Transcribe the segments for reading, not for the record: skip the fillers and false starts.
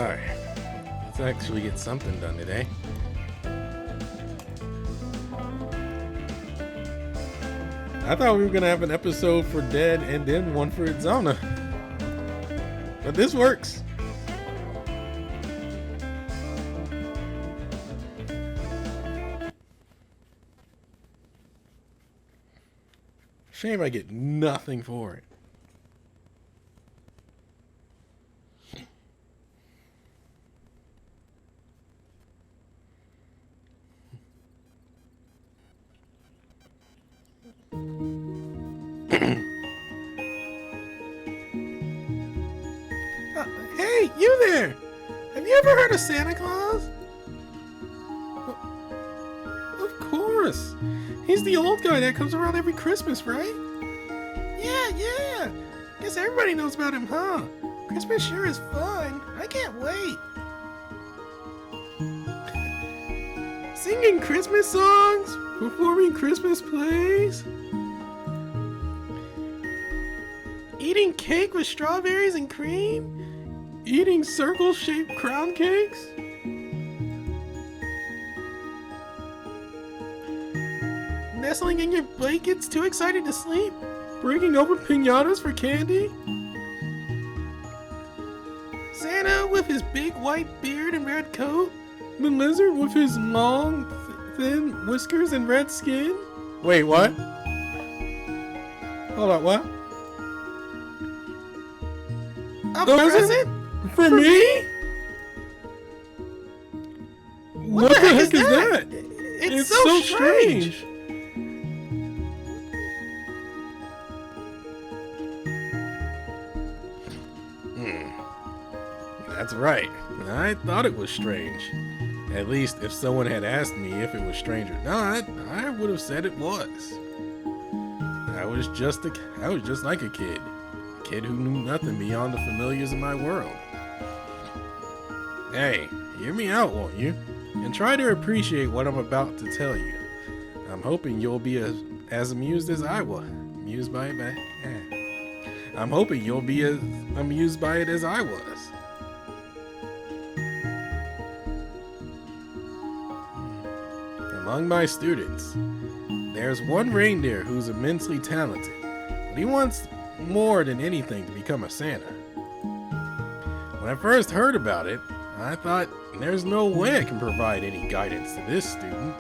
Alright, let's actually get something done today. I thought we were going to have an episode for Dead and then one for Itzamna. But this works. Shame I get nothing for it. Hey, you there! Have you ever heard of Santa Claus? Of course! He's the old guy that comes around every Christmas, right? Yeah! Guess everybody knows about him, huh? Christmas sure is fun. I can't wait. Singing Christmas songs, performing Christmas plays, eating cake with strawberries and cream, eating circle-shaped crown cakes. Nestling in your blankets, too excited to sleep, breaking open piñatas for candy. Santa with his big white beard and red coat. The lizard with his long, thin whiskers and red skin. Wait, what? Hold on, what? A present? For me? What the heck is that? It's so strange. That's right. I thought it was strange. At least if someone had asked me if it was strange or not, I would have said it was. I was just like a kid who knew nothing beyond the familiars of my world. Hey, hear me out, won't you? And try to appreciate what I'm about to tell you. I'm hoping you'll be as amused as I was. I'm hoping you'll be as amused by it as I was. Among my students, there's one reindeer who's immensely talented, but he wants more than anything to become a Santa. When I first heard about it, I thought, there's no way I can provide any guidance to this student.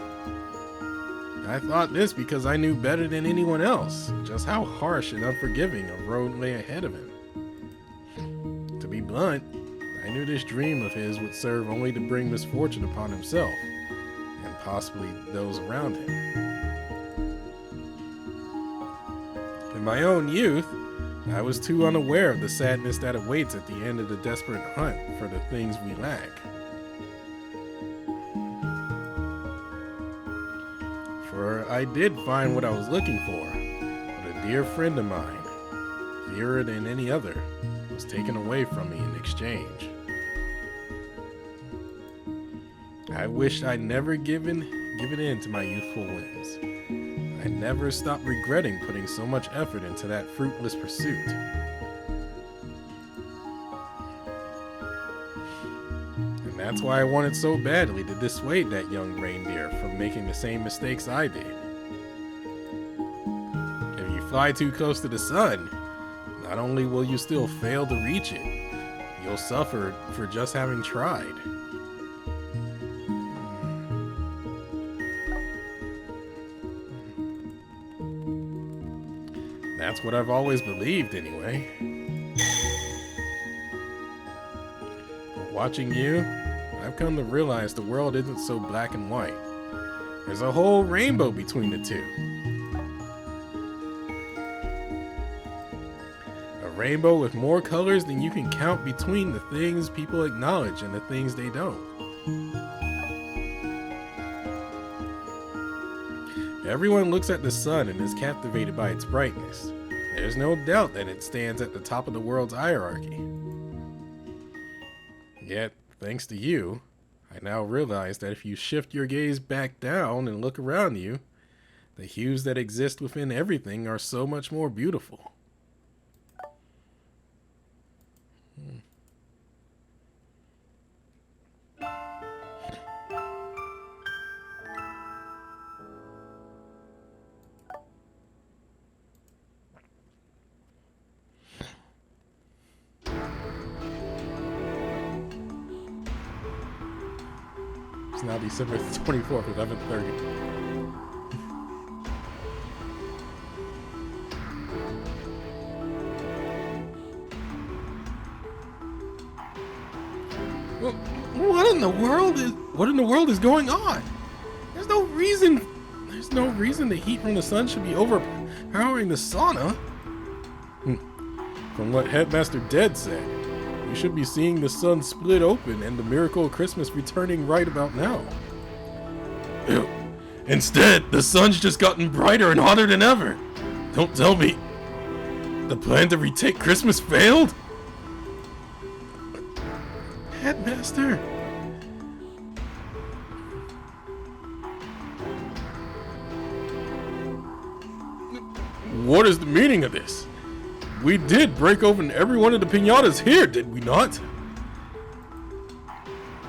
I thought this because I knew better than anyone else just how harsh and unforgiving a road lay ahead of him. To be blunt, I knew this dream of his would serve only to bring misfortune upon himself, and possibly those around him. In my own youth, I was too unaware of the sadness that awaits at the end of the desperate hunt for the things we lack. For I did find what I was looking for, but a dear friend of mine, dearer than any other, was taken away from me in exchange. I wished I'd never given in to my youthful whims. I never stopped regretting putting so much effort into that fruitless pursuit. And that's why I wanted so badly to dissuade that young reindeer from making the same mistakes I did. If you fly too close to the sun, not only will you still fail to reach it, you'll suffer for just having tried. That's what I've always believed, anyway. But watching you, I've come to realize the world isn't so black and white. There's a whole rainbow between the two. A rainbow with more colors than you can count between the things people acknowledge and the things they don't. Everyone looks at the sun and is captivated by its brightness. There's no doubt that it stands at the top of the world's hierarchy. Yet, thanks to you, I now realize that if you shift your gaze back down and look around you, the hues that exist within everything are so much more beautiful. It's now December 24th, 11:30. Well, what in the world is going on? There's no reason the heat from the sun should be overpowering the sauna. From what Headmaster Dead said, we should be seeing the sun split open and the miracle of Christmas returning right about now. Ew. Instead, the sun's just gotten brighter and hotter than ever. Don't tell me the plan to retake Christmas failed? Headmaster! What is the meaning of this? We did break open every one of the piñatas here, did we not?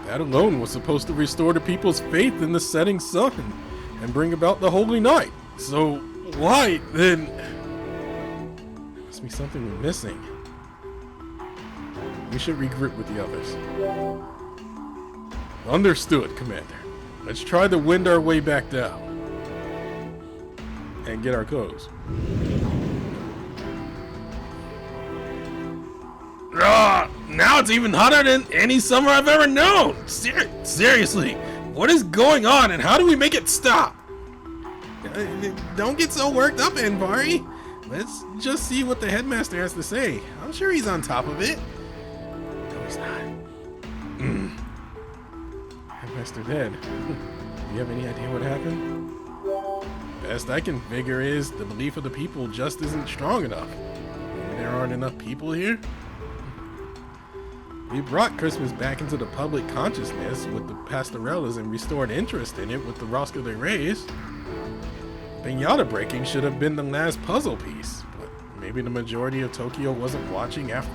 That alone was supposed to restore the people's faith in the setting sun and bring about the holy night. So why then? There must be something we're missing. We should regroup with the others. Understood, Commander. Let's try to wind our way back down. And get our clothes. Now it's even hotter than any summer I've ever known! Seriously, what is going on and how do we make it stop? Don't get so worked up, Anvari. Let's just see what the headmaster has to say. I'm sure he's on top of it. No, he's not. Headmaster Dead, do you have any idea what happened? Best I can figure is the belief of the people just isn't strong enough. Maybe there aren't enough people here? We brought Christmas back into the public consciousness with the pastorellas and restored interest in it with the Rosca de Reyes. Piñata breaking should have been the last puzzle piece, but maybe the majority of Tokyo wasn't watching it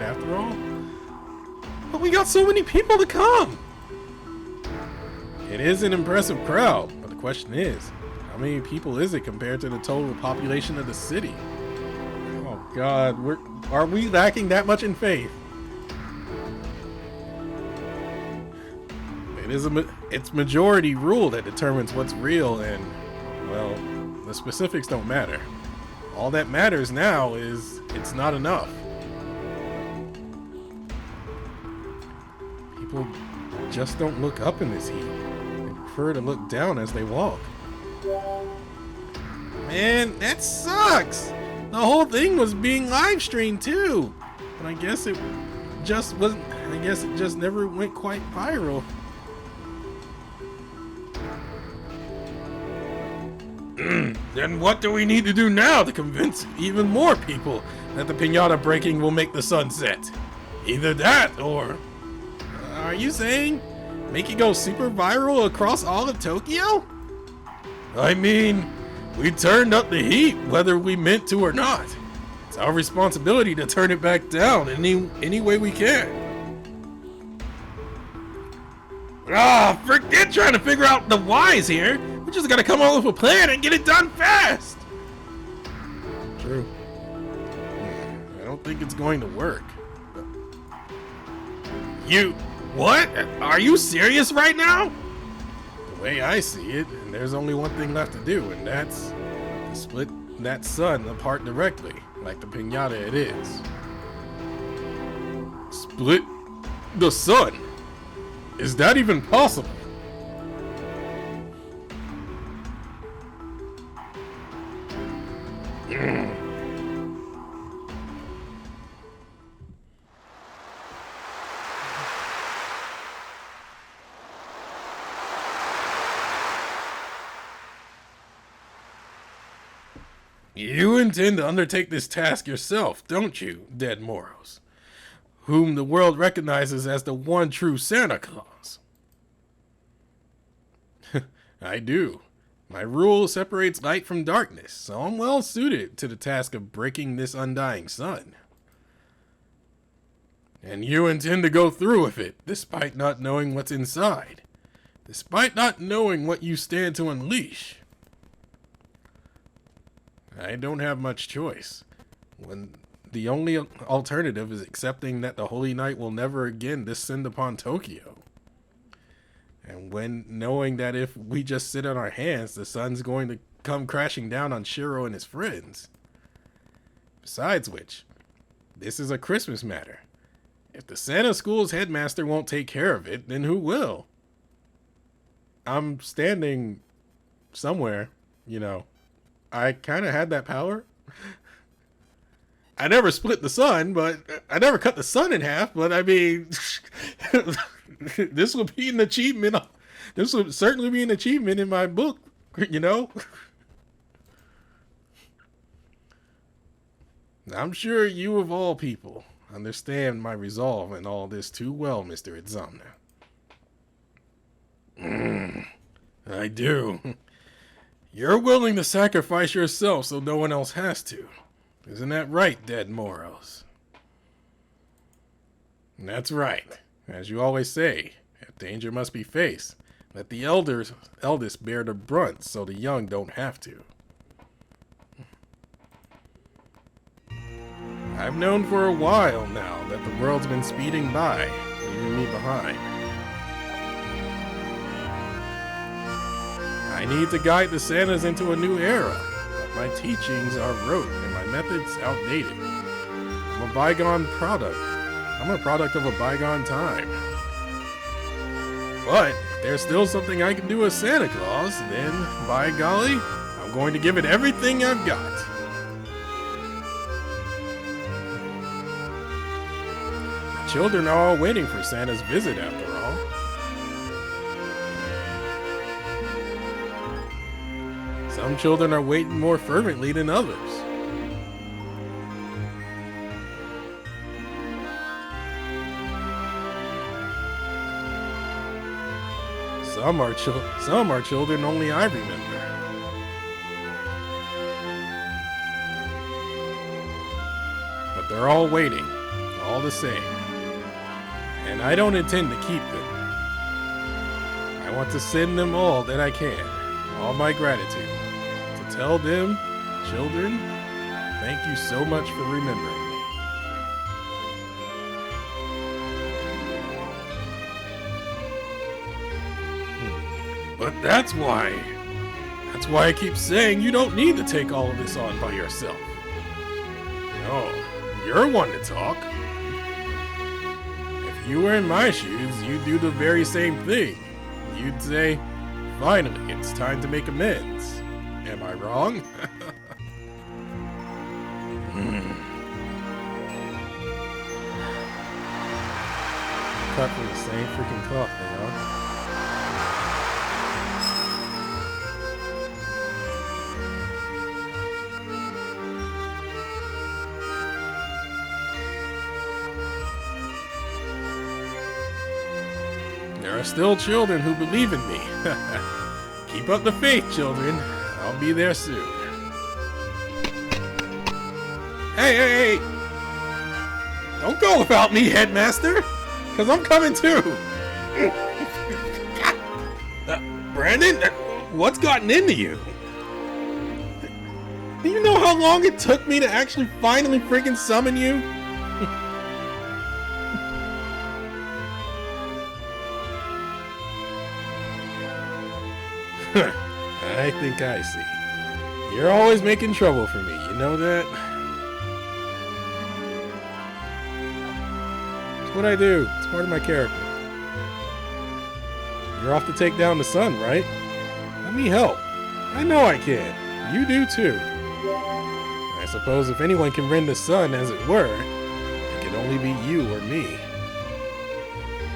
after all. But we got so many people to come! It is an impressive crowd, but the question is, how many people is it compared to the total population of the city? Oh God, are we lacking that much in faith? It's majority rule that determines what's real and, well, the specifics don't matter. All that matters now is it's not enough. People just don't look up in this heat. They prefer to look down as they walk. Man, that sucks! The whole thing was being live streamed too. But I guess it just never went quite viral. Then what do we need to do now to convince even more people that the piñata breaking will make the sun set? Either that or... are you saying make it go super viral across all of Tokyo? I mean, we turned up the heat whether we meant to or not. It's our responsibility to turn it back down any way we can. Forget trying to figure out the whys here. We just gotta come up with a plan and get it done fast. True. I don't think it's going to work. What? Are you serious right now? The way I see it, there's only one thing left to do, and that's to split that sun apart directly, like the piñata it is. Split the sun? Is that even possible? You intend to undertake this task yourself, don't you, Dead Moros? Whom the world recognizes as the one true Santa Claus. I do. My rule separates light from darkness, so I'm well suited to the task of breaking this undying sun. And you intend to go through with it, despite not knowing what's inside. Despite not knowing what you stand to unleash. I don't have much choice. When the only alternative is accepting that the holy night will never again descend upon Tokyo. And when knowing that if we just sit on our hands, the sun's going to come crashing down on Shiro and his friends. Besides which, this is a Christmas matter. If the Santa School's headmaster won't take care of it, then who will? I'm standing somewhere, you know. I kind of had that power. I never split the sun, but I never cut the sun in half. But I mean, this would be an achievement. This would certainly be an achievement in my book, you know. I'm sure you of all people understand my resolve in all this too well, Mr. Itzamna. I do. You're willing to sacrifice yourself so no one else has to. Isn't that right, Dead Moros? That's right. As you always say, if danger must be faced, let the eldest bear the brunt so the young don't have to. I've known for a while now that the world's been speeding by, leaving me behind. I need to guide the Santas into a new era, but my teachings are rote and my methods outdated. I'm a bygone product. I'm a product of a bygone time. But if there's still something I can do as Santa Claus, then, by golly, I'm going to give it everything I've got. The children are all waiting for Santa's visit after all. Some children are waiting more fervently than others. Some are children only I remember. But they're all waiting, all the same. And I don't intend to keep them. I want to send them all that I can, all my gratitude. Tell them, children, thank you so much for remembering me. But that's why I keep saying you don't need to take all of this on by yourself. No, you're one to talk. If you were in my shoes, you'd do the very same thing. You'd say, finally, it's time to make amends. Am I wrong? Cut from the same freaking cloth, you know? There are still children who believe in me. Keep up the faith, children. I'll be there soon. Hey! Don't go without me, Headmaster! Because I'm coming too! Brandon, what's gotten into you? Do you know how long it took me to actually finally freaking summon you? I think I see. You're always making trouble for me, you know that? It's what I do. It's part of my character. You're off to take down the sun, right? Let me help. I know I can. You do too. I suppose if anyone can rend the sun, as it were, it can only be you or me.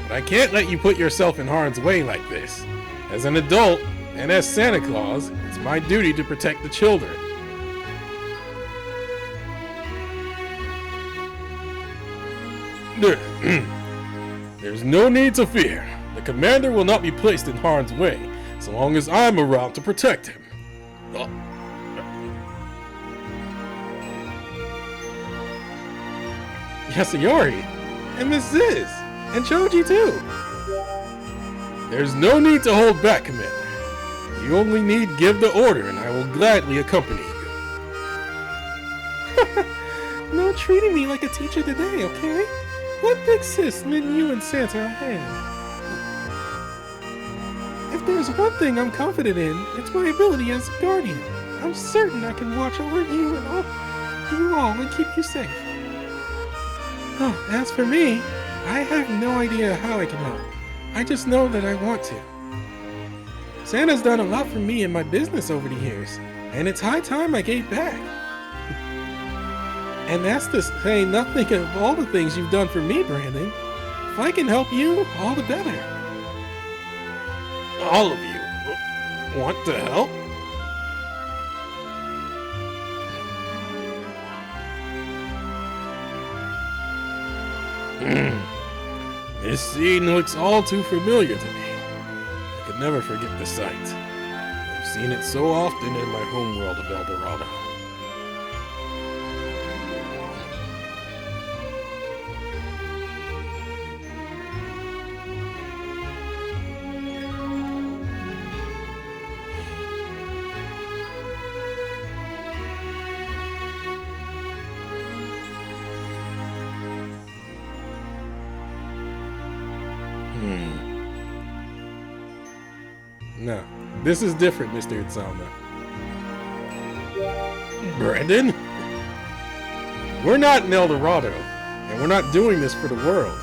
But I can't let you put yourself in harm's way like this. As an adult, and as Santa Claus, it's my duty to protect the children. There's no need to fear. The commander will not be placed in harm's way, so long as I'm around to protect him. Yasuyori, and Miss Ziz, and Choji too. There's no need to hold back, Commander. You only need give the order, and I will gladly accompany you. No treating me like a teacher today, okay? What big sis lend you and Santa a hand? If there's one thing I'm confident in, it's my ability as a guardian. I'm certain I can watch over you and keep you safe. Oh, as for me, I have no idea how I can help. I just know that I want to. Santa's done a lot for me in my business over the years, and it's high time I gave back. And that's to say nothing of all the things you've done for me, Brandon. If I can help you, all the better. All of you want to help? This scene looks all too familiar to me. I could never forget the sight. I've seen it so often in my homeworld of El Dorado. No, this is different, Mr. Itzamna. Brandon? We're not in El Dorado, and we're not doing this for the world.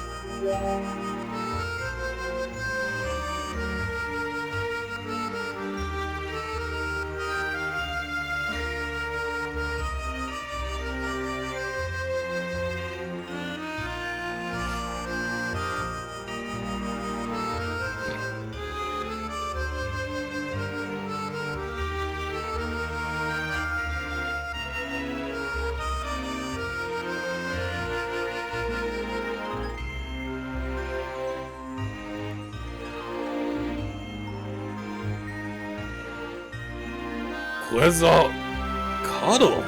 Quetzal Cuddle.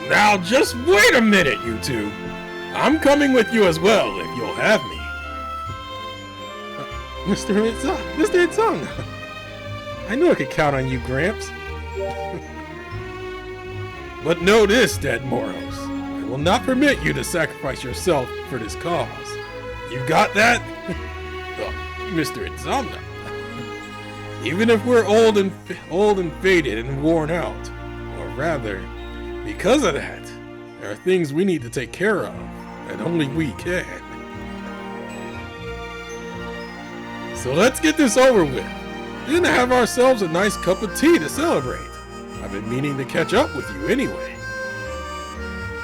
Now just wait a minute, you two. I'm coming with you as well, if you'll have me. Mr. Itzamna. I knew I could count on you, Gramps. But know this, Dead Moros. I will not permit you to sacrifice yourself for this cause. You got that? Mr. Itzamna. Even if we're old and faded and worn out, or rather, because of that, there are things we need to take care of, and only we can. So let's get this over with, and have ourselves a nice cup of tea to celebrate. I've been meaning to catch up with you anyway.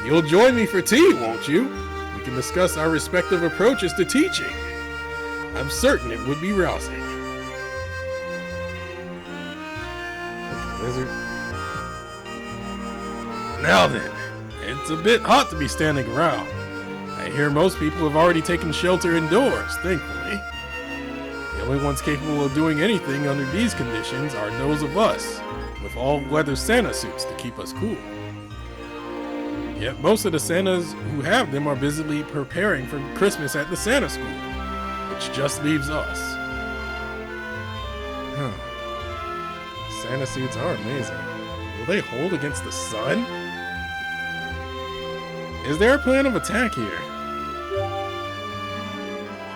You'll join me for tea, won't you? We can discuss our respective approaches to teaching. I'm certain it would be rousing. Wizard. Now then, it's a bit hot to be standing around. I hear most people have already taken shelter indoors, thankfully. The only ones capable of doing anything under these conditions are those of us, with all-weather Santa suits to keep us cool. Yet most of the Santas who have them are busily preparing for Christmas at the Santa School, which just leaves us. Santa suits are amazing. Will they hold against the sun? Is there a plan of attack here?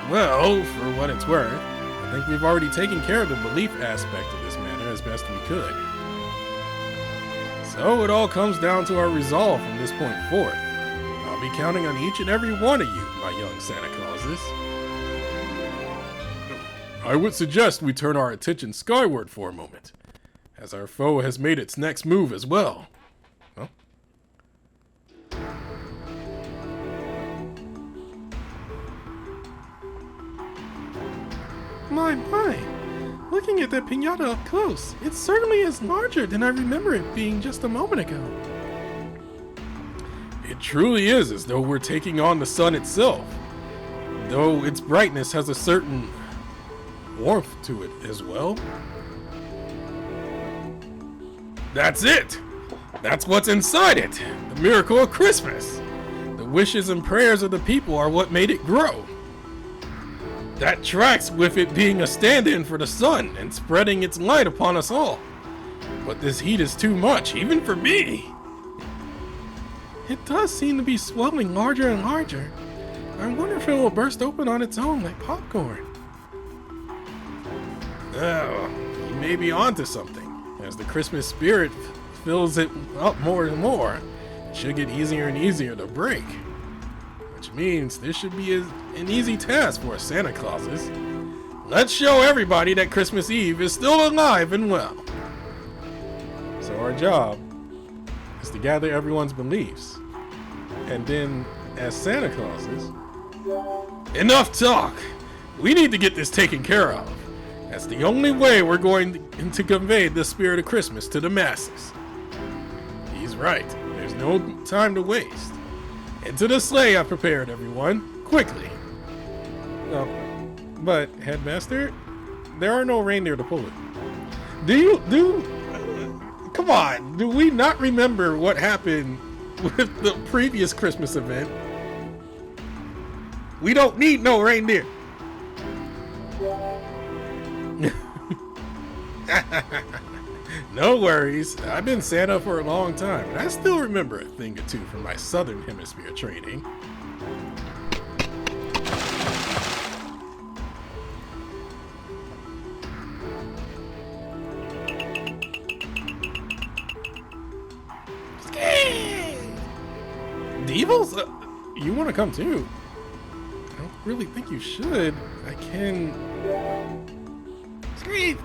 Well, for what it's worth, I think we've already taken care of the belief aspect of this matter as best we could. So it all comes down to our resolve from this point forth. I'll be counting on each and every one of you, my young Santa Clauses. I would suggest we turn our attention skyward for a moment, as our foe has made its next move as well. Huh? My. Looking at that piñata up close, it certainly is larger than I remember it being just a moment ago. It truly is as though we're taking on the sun itself, though its brightness has a certain warmth to it as well. That's it! That's what's inside it! The miracle of Christmas! The wishes and prayers of the people are what made it grow. That tracks with it being a stand-in for the sun and spreading its light upon us all. But this heat is too much, even for me. It does seem to be swelling larger and larger. I wonder if it will burst open on its own like popcorn. Oh, you may be onto something. As the Christmas spirit fills it up more and more, it should get easier and easier to break. Which means this should be an easy task for Santa Clauses. Let's show everybody that Christmas Eve is still alive and well. So our job is to gather everyone's beliefs. And then, as Santa Clauses, enough talk! We need to get this taken care of. That's the only way we're going to convey the spirit of Christmas to the masses. He's right. There's no time to waste. Into the sleigh I've prepared, everyone. Quickly. Oh, but, Headmaster, there are no reindeer to pull it. Come on, do we not remember what happened with the previous Christmas event? We don't need no reindeer. No worries. I've been Santa for a long time, and I still remember a thing or two from my Southern Hemisphere training. Devils? You want to come too? I don't really think you should. I can... Scream.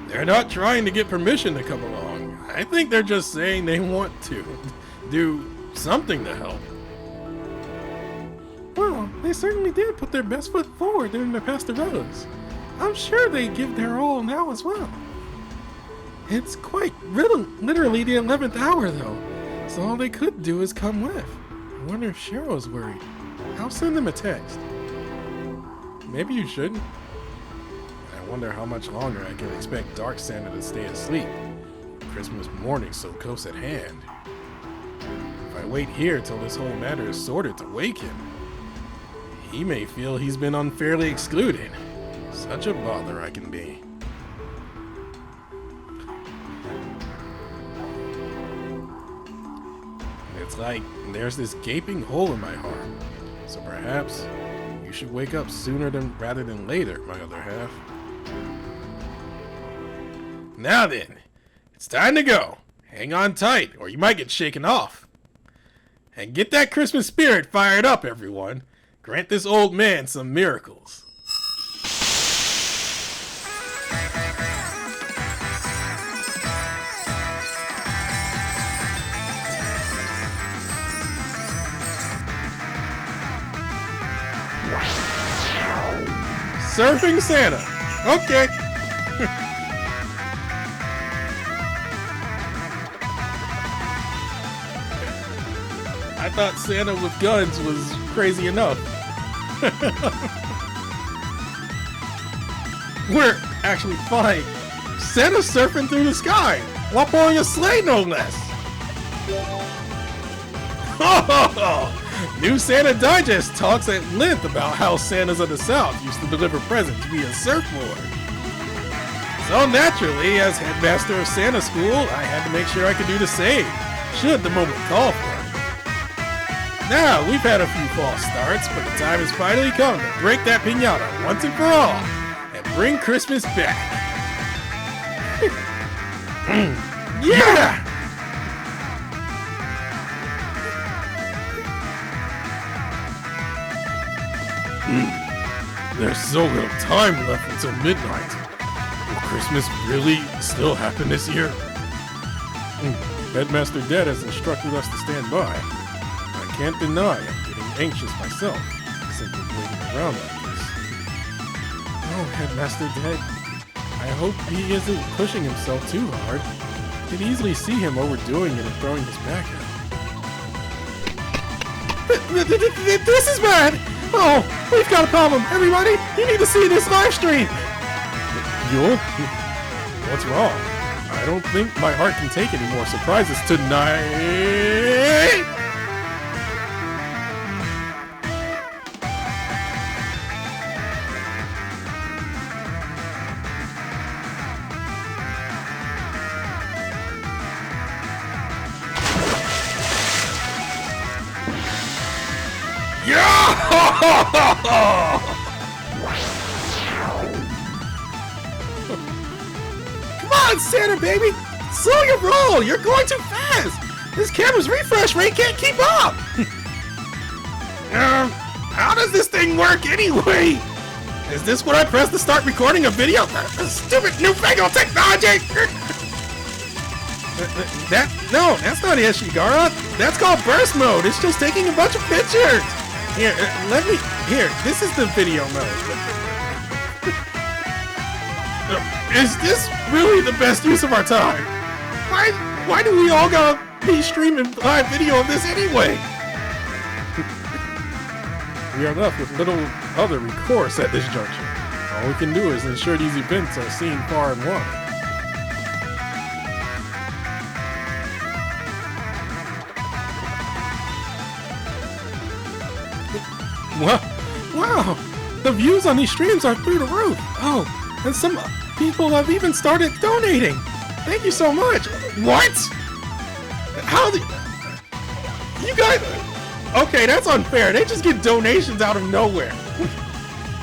They're not trying to get permission to come along. I think they're just saying they want to do something to help. Well, they certainly did put their best foot forward during the pastorelas. I'm sure they give their all now as well. It's quite literally the 11th hour though, so all they could do is come with. I wonder if Cheryl's worried. I'll send them a text. Maybe you shouldn't. I wonder how much longer I can expect Dark Santa to stay asleep. Christmas morning so close at hand. If I wait here till this whole matter is sorted to wake him, he may feel he's been unfairly excluded. Such a bother I can be. It's like there's this gaping hole in my heart. So perhaps you should wake up sooner rather than later, my other half. Now then, it's time to go. Hang on tight, or you might get shaken off. And get that Christmas spirit fired up, everyone. Grant this old man some miracles. Surfing Santa. Okay. I thought Santa with guns was crazy enough. We're actually fine. Santa's surfing through the sky while pulling a sleigh, no less. New Santa Digest talks at length about how Santas of the South used to deliver presents via surfboard. So naturally, as headmaster of Santa School, I had to make sure I could do the same, should the moment call for it. Now, we've had a few false starts, but the time has finally come to break that piñata once and for all, and bring Christmas back. Yeah! There's so little time left until midnight. Will Christmas really still happen this year? Headmaster Dad has instructed us to stand by. I can't deny I'm getting anxious myself, simply waiting around like this. Oh, Headmaster Dad, I hope he isn't pushing himself too hard. I can easily see him overdoing it and throwing his back out. This is bad! Oh, we've got a problem, everybody! You need to see this live stream! What's wrong? I don't think my heart can take any more surprises tonight! Come on, Santa baby! Slow your roll! You're going too fast! This camera's refresh rate can't keep up! How does this thing work anyway? Is this what I press to start recording a video? Stupid newfangled technology! No, that's not Ishigara. That's called burst mode. It's just taking a bunch of pictures. Here, this is the video mode. Is this really the best use of our time? Why do we all gotta be streaming live video of this anyway? We are left with little other recourse at this juncture. All we can do is ensure these events are seen far and wide. Wow! The views on these streams are through the roof. Oh, and some people have even started donating. Thank you so much. What? How did you guys? Okay, that's unfair. They just get donations out of nowhere.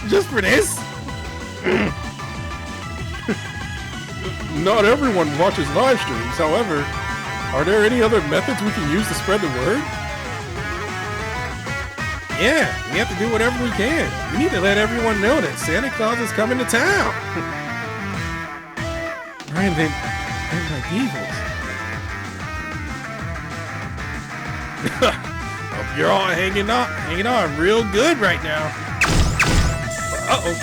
Just for this? Not everyone watches live streams. However, are there any other methods we can use to spread the word? Yeah, we have to do whatever we can. We need to let everyone know that Santa Claus is coming to town. Brandon, they're like evils. Hope you're all hanging on real good right now. Uh-oh.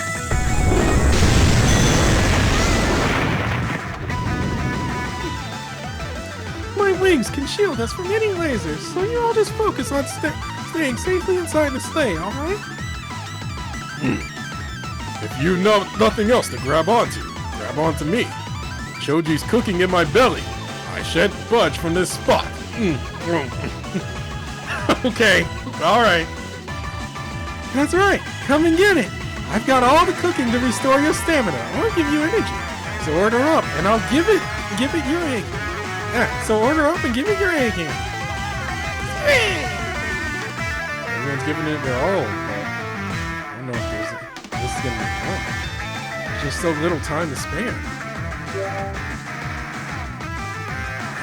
My wings can shield us from any lasers, so you all just focus on staying safely inside the sleigh, alright? If you know nothing else to grab onto me. Choji's cooking in my belly. I shan't budge from this spot. Okay, alright. That's right, come and get it. I've got all the cooking to restore your stamina or give you energy. So order up and I'll give it your egg. Yeah, so order up and give it your egg hand. Everyone's giving it their all, but I don't know if this is gonna be fun. There's just so little time to spare.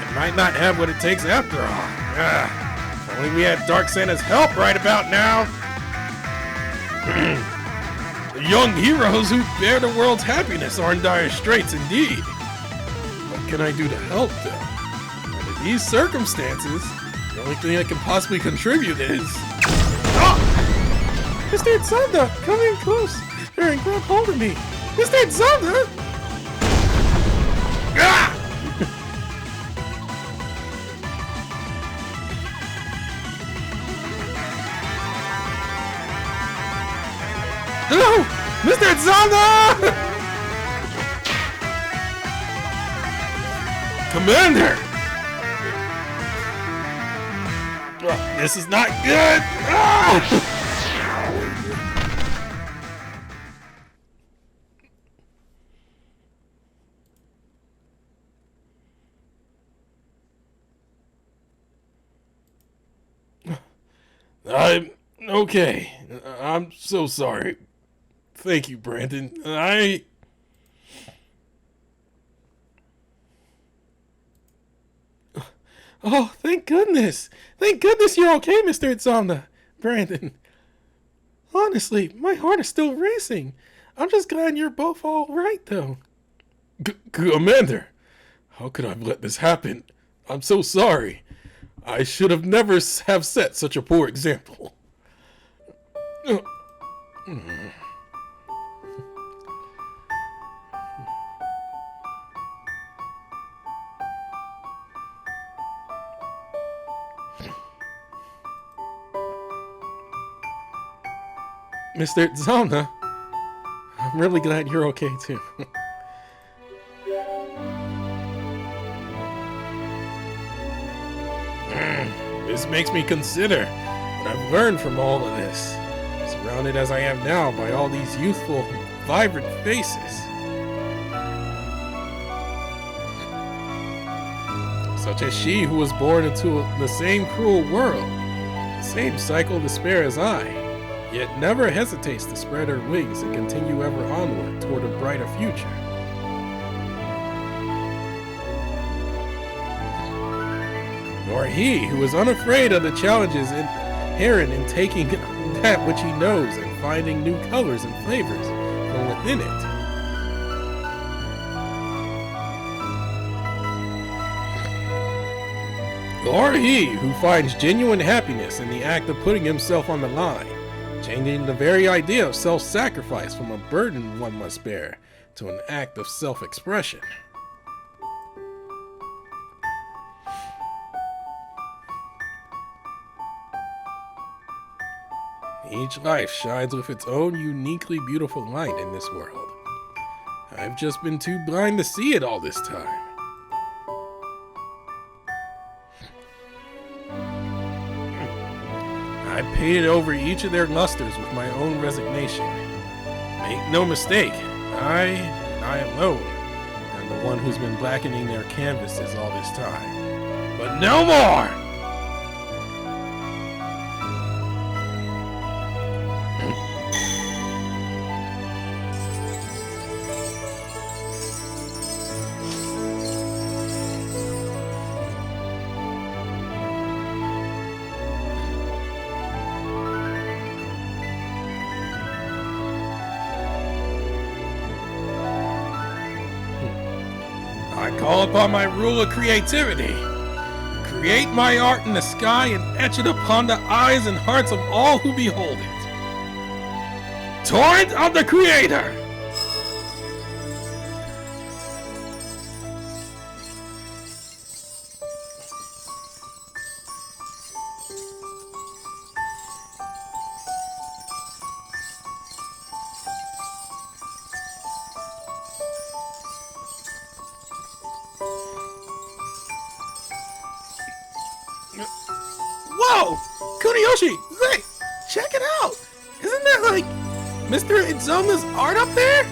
It might not have what it takes after all. If only we had Dark Santa's help right about now. The young heroes who bear the world's happiness are in dire straits indeed. What can I do to help them? Under these circumstances, the only thing I can possibly contribute is... Oh! Mr. Itzamna, come in close and grab hold of me. Mr. Itzamna! Ah! No! Mr. Itzamna! Commander! This is not good! Ah! I'm okay. I'm so sorry. Thank you, Brandon. Oh, thank goodness. Thank goodness you're okay, Mr. Itzamna. Brandon. Honestly, my heart is still racing. I'm just glad you're both all right, though. Commander, how could I let this happen? I'm so sorry. I should have never have set such a poor example. Mr. Itzamna, I'm really glad you're okay too. This makes me consider what I've learned from all of this, surrounded as I am now by all these youthful, vibrant faces. Such as she who was born into the same cruel world. Same cycle of despair as I, yet never hesitates to spread her wings and continue ever onward toward a brighter future. Nor he who is unafraid of the challenges inherent in taking that which he knows and finding new colors and flavors from within it. Or he who finds genuine happiness in the act of putting himself on the line, changing the very idea of self-sacrifice from a burden one must bear to an act of self-expression. Each life shines with its own uniquely beautiful light in this world. I've just been too blind to see it all this time. I painted over each of their lusters with my own resignation. Make no mistake, I alone, am the one who's been blackening their canvases all this time. But no more! I call upon my rule of creativity. Create my art in the sky and etch it upon the eyes and hearts of all who behold it. Torrent of the Creator! Whoa! Kuniyoshi! Wait! Check it out! Isn't that like Mr. Itzamna's art up there?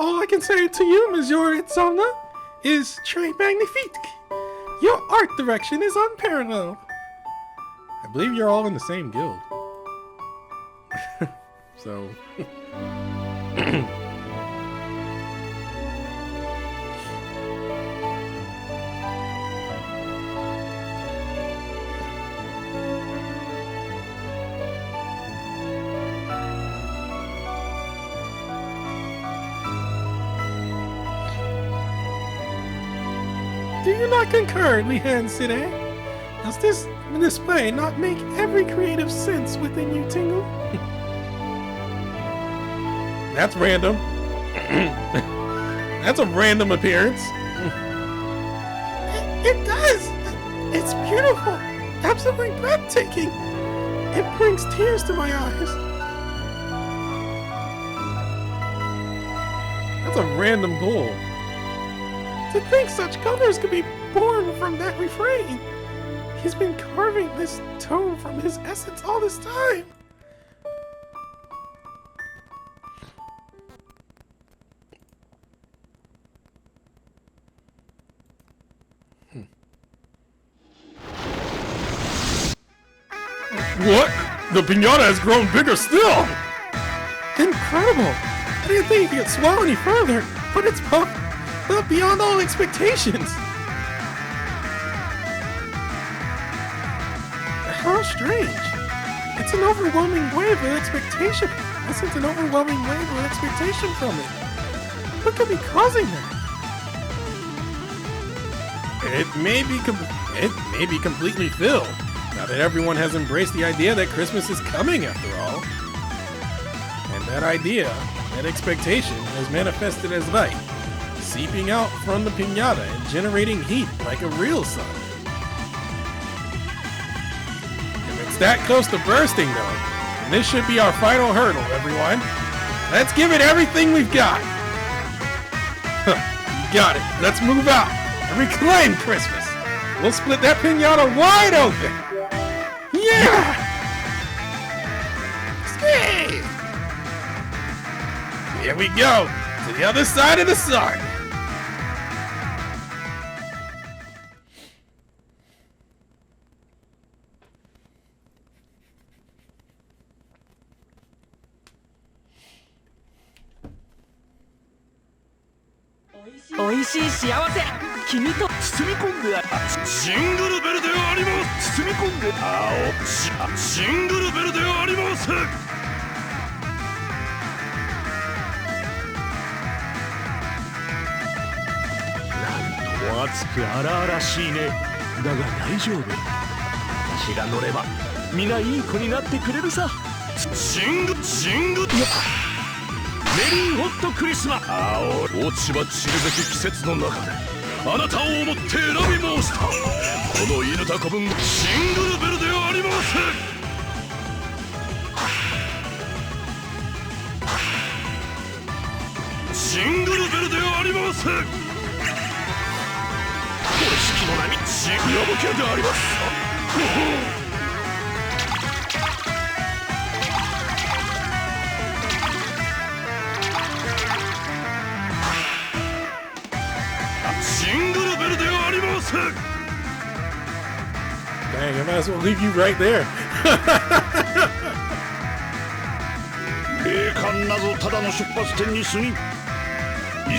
All I can say to you, Monsieur Itzamna, is très magnifique. Your art direction is unparalleled. I believe you're all in the same guild. So... Do you not concur, Lihan Side? Does this display not make every creative sense within you tingle? That's random. That's a random appearance. It does! It's beautiful! Absolutely breathtaking! It brings tears to my eyes. That's a random goal. To think such colors could be born from that refrain. He's been carving this tone from his essence all this time. What? The piñata has grown bigger still! Incredible! I didn't think it could swell any further, but it's puffed up beyond all expectations. How strange. It's an overwhelming wave of expectation. I sense an overwhelming wave of expectation from it. What could be causing that? It may be completely filled, now that everyone has embraced the idea that Christmas is coming after all. And that idea, that expectation, has manifested as light, seeping out from the piñata and generating heat like a real sun. If it's that close to bursting though, then this should be our final hurdle, everyone. Let's give it everything we've got. You got it. Let's move out and reclaim Christmas. We'll split that piñata wide open. Yeah! Hey! Here we go, to the other side of the sun. Oishii shiawase, kimi to tsumi konde aru. Jingle bell de arimasu. Tsumi konde. Jingle bell de arimasu. 熱く荒々しいね。だが大丈夫。私が乗れば皆いい子になってくれるさ。ジングメリーホットクリスマス。落ち葉散るべき季節の中であなたを思って選び申した。この犬たこ分シングルベルであります。シングルベルであります。 これ式の波、シングルボケであります。シングルベルであります。Dang, I might as well leave you right there. 霊感なぞただの出発点に過ぎ。い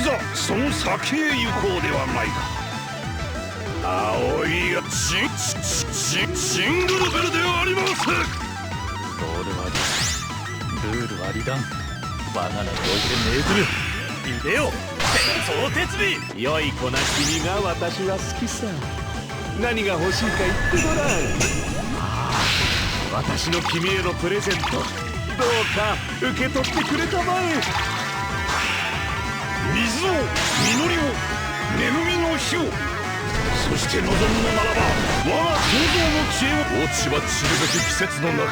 ざその先へ行こうではないか。 青いやシングルベルであります。ロールはルールは離断。バナナといてネズミ。ビデオ戦争鉄尾。良い子な君が私は好きさ。何が欲しいか言ってごらん。私の君へのプレゼント。どうか受け取ってくれたまえ。水を実りを恵みの日を。 そして望むのならば我が創造の知恵を落ち葉散るべき季節の中で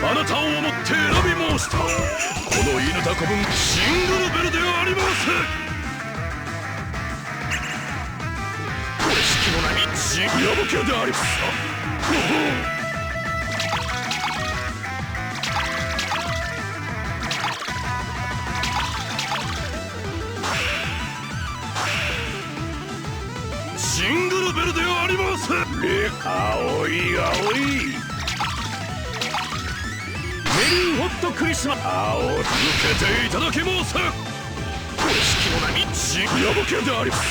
あなたを思って選び申した。この犬たこ分シングルベルであります。これ式の波シングルボケであります。シングルベルであります。青い青い。メリーホットクリスマス。受けていただきます。これ式の波シングルボケであります。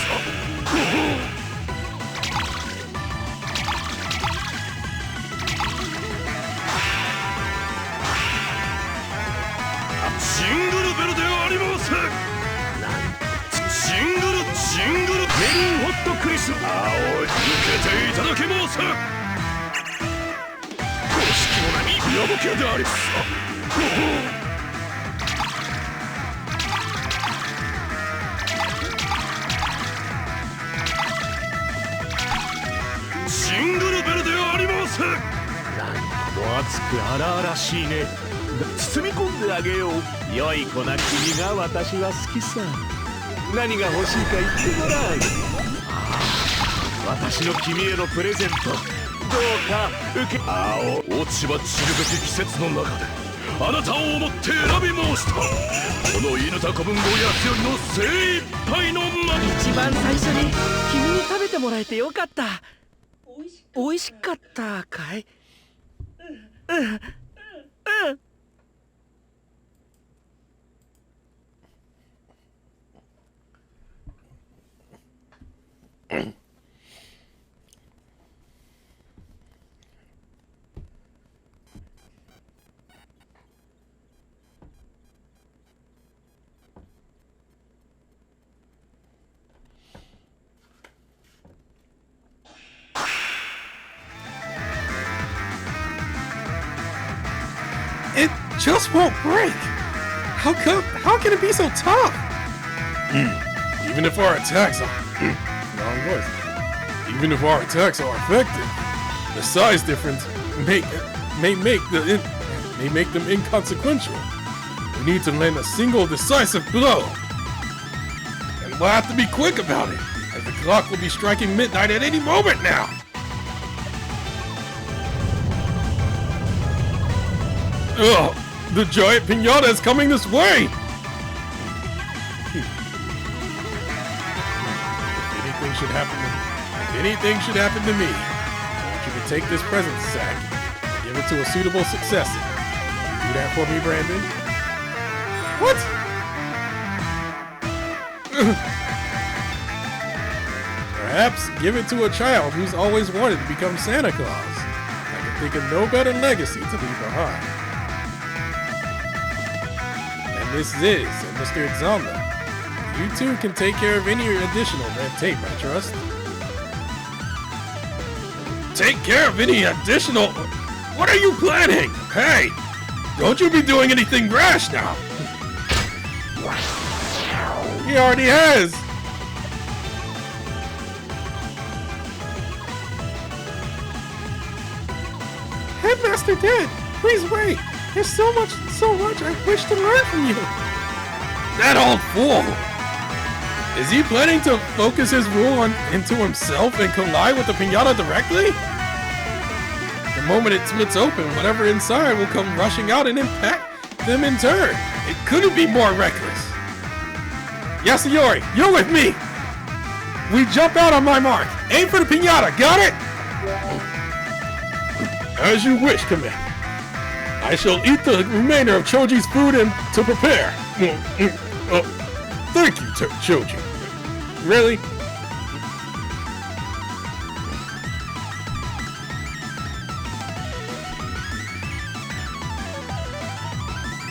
シングルベルであります。 シングルメリーホットクリスマス。受けていただきます。公式の波ヤボケであります。シングルベルであります。なんとも熱く荒々しいね。包み込んであげよう。良い子な君が私は好きさ。 何が欲しいか言ってごらん。私の君へのプレゼント。どうか受け。落ち葉散るべき季節の中であなたを思って選び申した。この犬たこ分おやつよりの精一杯の一番最初に君に食べてもらえてよかった。おいしかったかい。just won't break. How can it be so tough? Even if our attacks are wrong voice. Even if our attacks are effective, the size difference may make them inconsequential. We need to land a single decisive blow. And we'll have to be quick about it, as the clock will be striking midnight at any moment now. Ugh! The giant piñata is coming this way! If anything should happen to me, I want you to take this present sack and give it to a suitable successor. Do that for me, Brandon? What? Perhaps give it to a child who's always wanted to become Santa Claus. I can think of no better legacy to leave behind. And this is Mr. Itzamna. You two can take care of any additional red tape, I trust. Take care of any additional... What are you planning? Hey! Don't you be doing anything rash now! He already has! Headmaster Dad, please wait! There's so much I wish to learn from you! That old fool! Is he planning to focus his rule into himself and collide with the piñata directly? The moment it splits open, whatever inside will come rushing out and impact them in turn. It couldn't be more reckless. Yasuyori, you're with me! We jump out on my mark. Aim for the piñata, got it? As you wish, Commander. I shall eat the remainder of Choji's food and to prepare. Thank you, Choji. Really?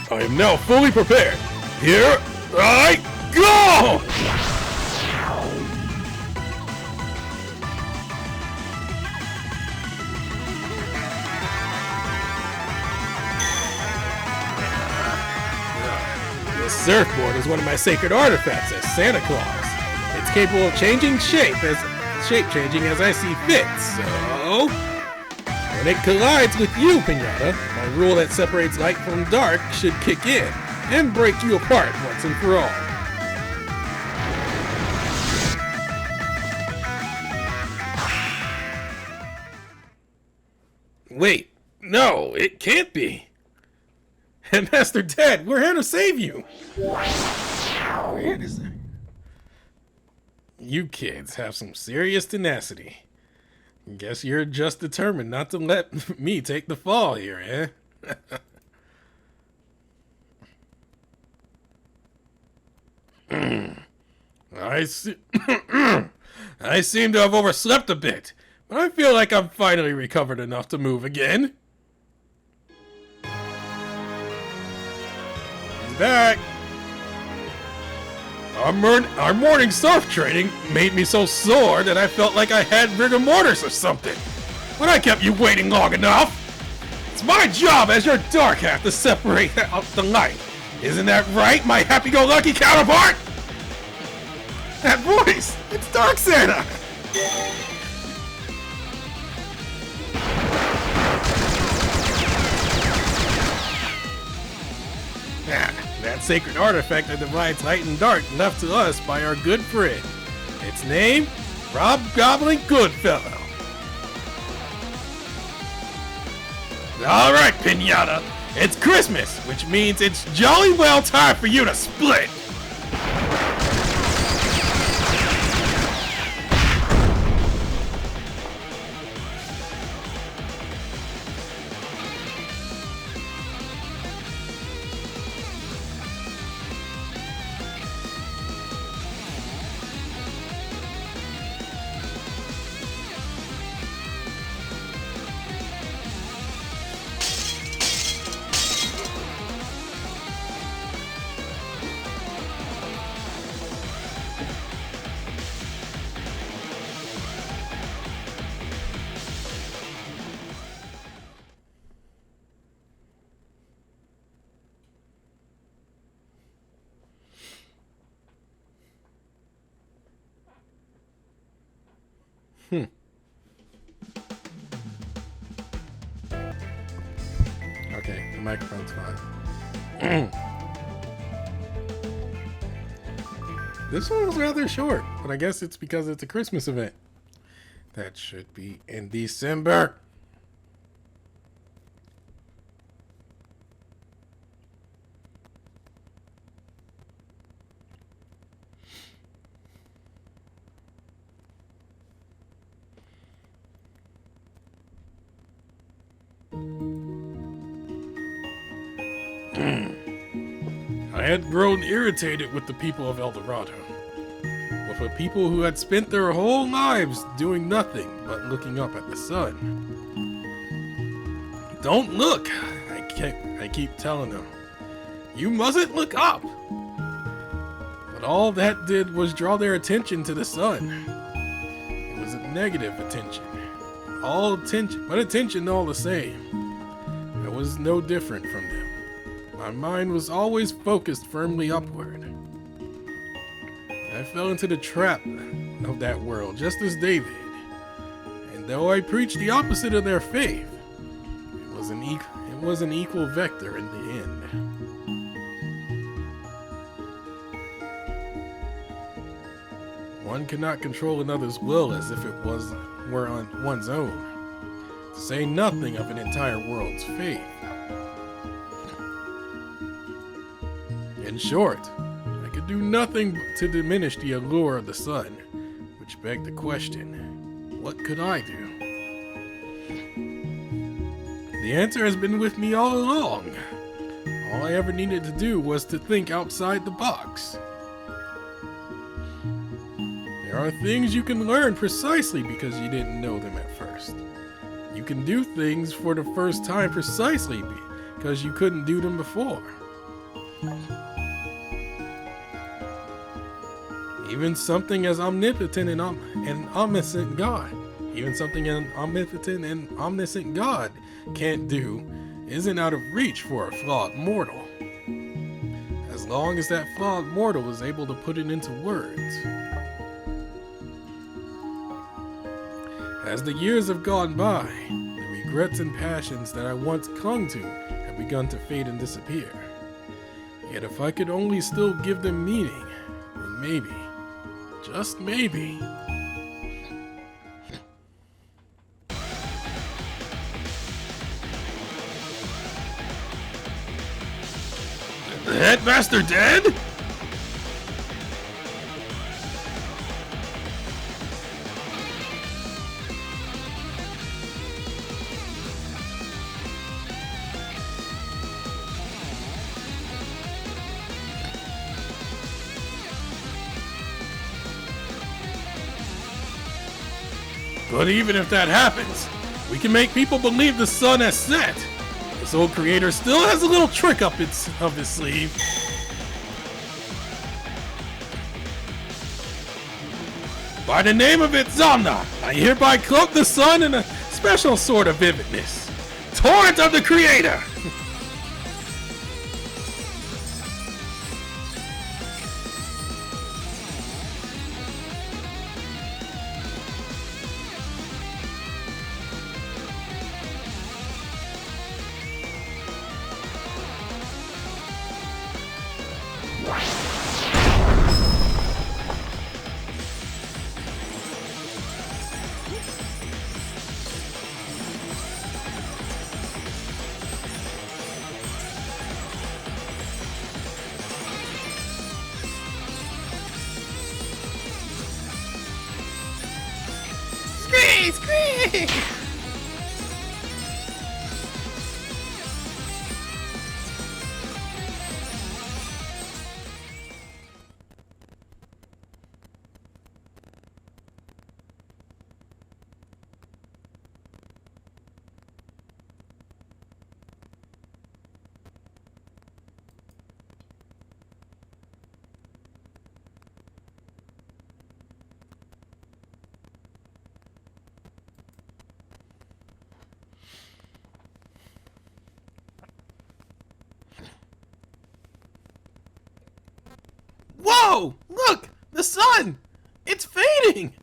I am now fully prepared. Here I go! The surfboard is one of my sacred artifacts as Santa Claus. It's capable of changing shape changing as I see fit, so... When it collides with you, Piñata, my rule that separates light from dark should kick in and break you apart once and for all. Wait, no, it can't be. Headmaster Dad, we're here to save you. We're here to save you. You kids have some serious tenacity. Guess you're just determined not to let me take the fall here, eh? I seem to have overslept a bit, but I feel like I'm finally recovered enough to move again. He's back. Our morning surf training made me so sore that I felt like I had rigor mortis or something. But I kept you waiting long enough. It's my job as your dark half to separate out the light. Isn't that right, my happy-go-lucky counterpart? That voice! It's Dark Santa! That sacred artifact that divides light and dark left to us by our good friend. Its name? Rob Goblin Goodfellow. Alright, Piñata. It's Christmas, which means it's jolly well time for you to split. Okay, the microphone's fine. This one was rather short, but I guess it's because it's a Christmas event. That should be in December. I had grown irritated with the people of El Dorado. With the people who had spent their whole lives doing nothing but looking up at the sun. Don't look! I keep telling them. You mustn't look up! But all that did was draw their attention to the sun. It was a negative attention. All attention, but attention all the same. I was no different from them. My mind was always focused firmly upward. I fell into the trap of that world, just as they did. And though I preached the opposite of their faith, it was an equal vector in the end. One cannot control another's will as if it were on one's own, to say nothing of an entire world's faith. In short, I could do nothing to diminish the allure of the sun, which begged the question, what could I do? The answer has been with me all along. All I ever needed to do was to think outside the box. There are things you can learn precisely because you didn't know them at first. You can do things for the first time precisely because you couldn't do them before. Even something as omnipotent and omniscient God, even something an omnipotent and omniscient God can't do, isn't out of reach for a flawed mortal. As long as that flawed mortal is able to put it into words. As the years have gone by, the regrets and passions that I once clung to have begun to fade and disappear. Yet if I could only still give them meaning, then maybe, just maybe, the headmaster dead? But even if that happens, we can make people believe the sun has set. This old creator still has a little trick up his sleeve. By the name of Itzamna, I hereby cloak the sun in a special sort of vividness. Torrent of the creator! Scream! Whoa! Look! The sun! It's fading!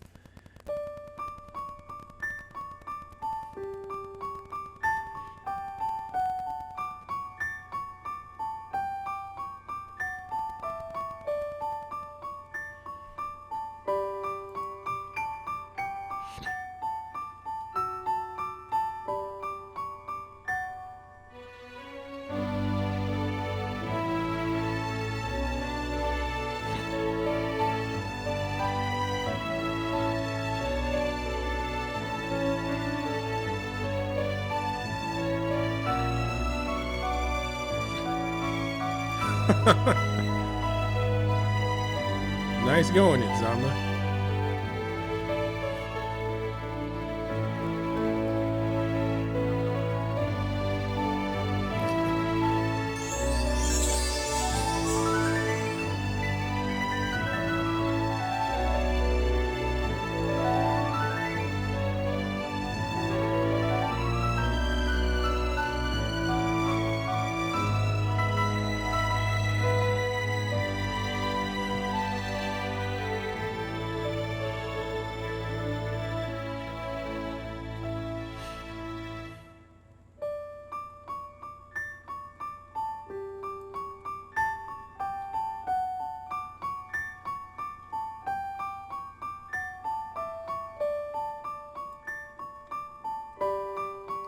Nice going, Itzamna.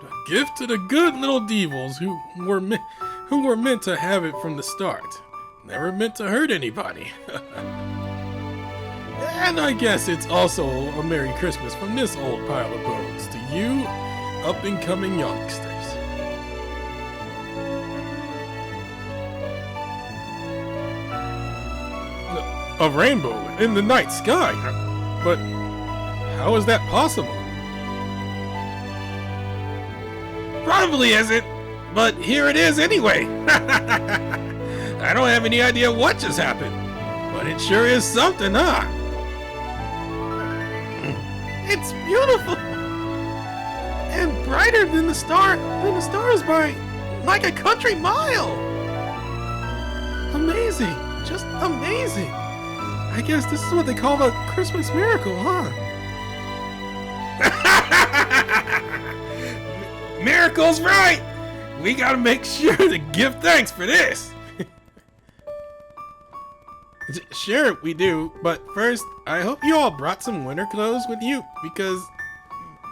A gift to the good little devils who were meant to have it from the start. Never meant to hurt anybody. And I guess it's also a Merry Christmas from this old pile of bones to you up-and-coming youngsters. A rainbow in the night sky? But how is that possible? Probably isn't, but here it is anyway. I don't have any idea what just happened, but it sure is something, huh? It's beautiful and brighter than the stars by like a country mile. Amazing, just amazing. I guess this is what they call a Christmas miracle, huh? Miracle's right! We gotta make sure to give thanks for this! Sure, we do, but first, I hope you all brought some winter clothes with you, because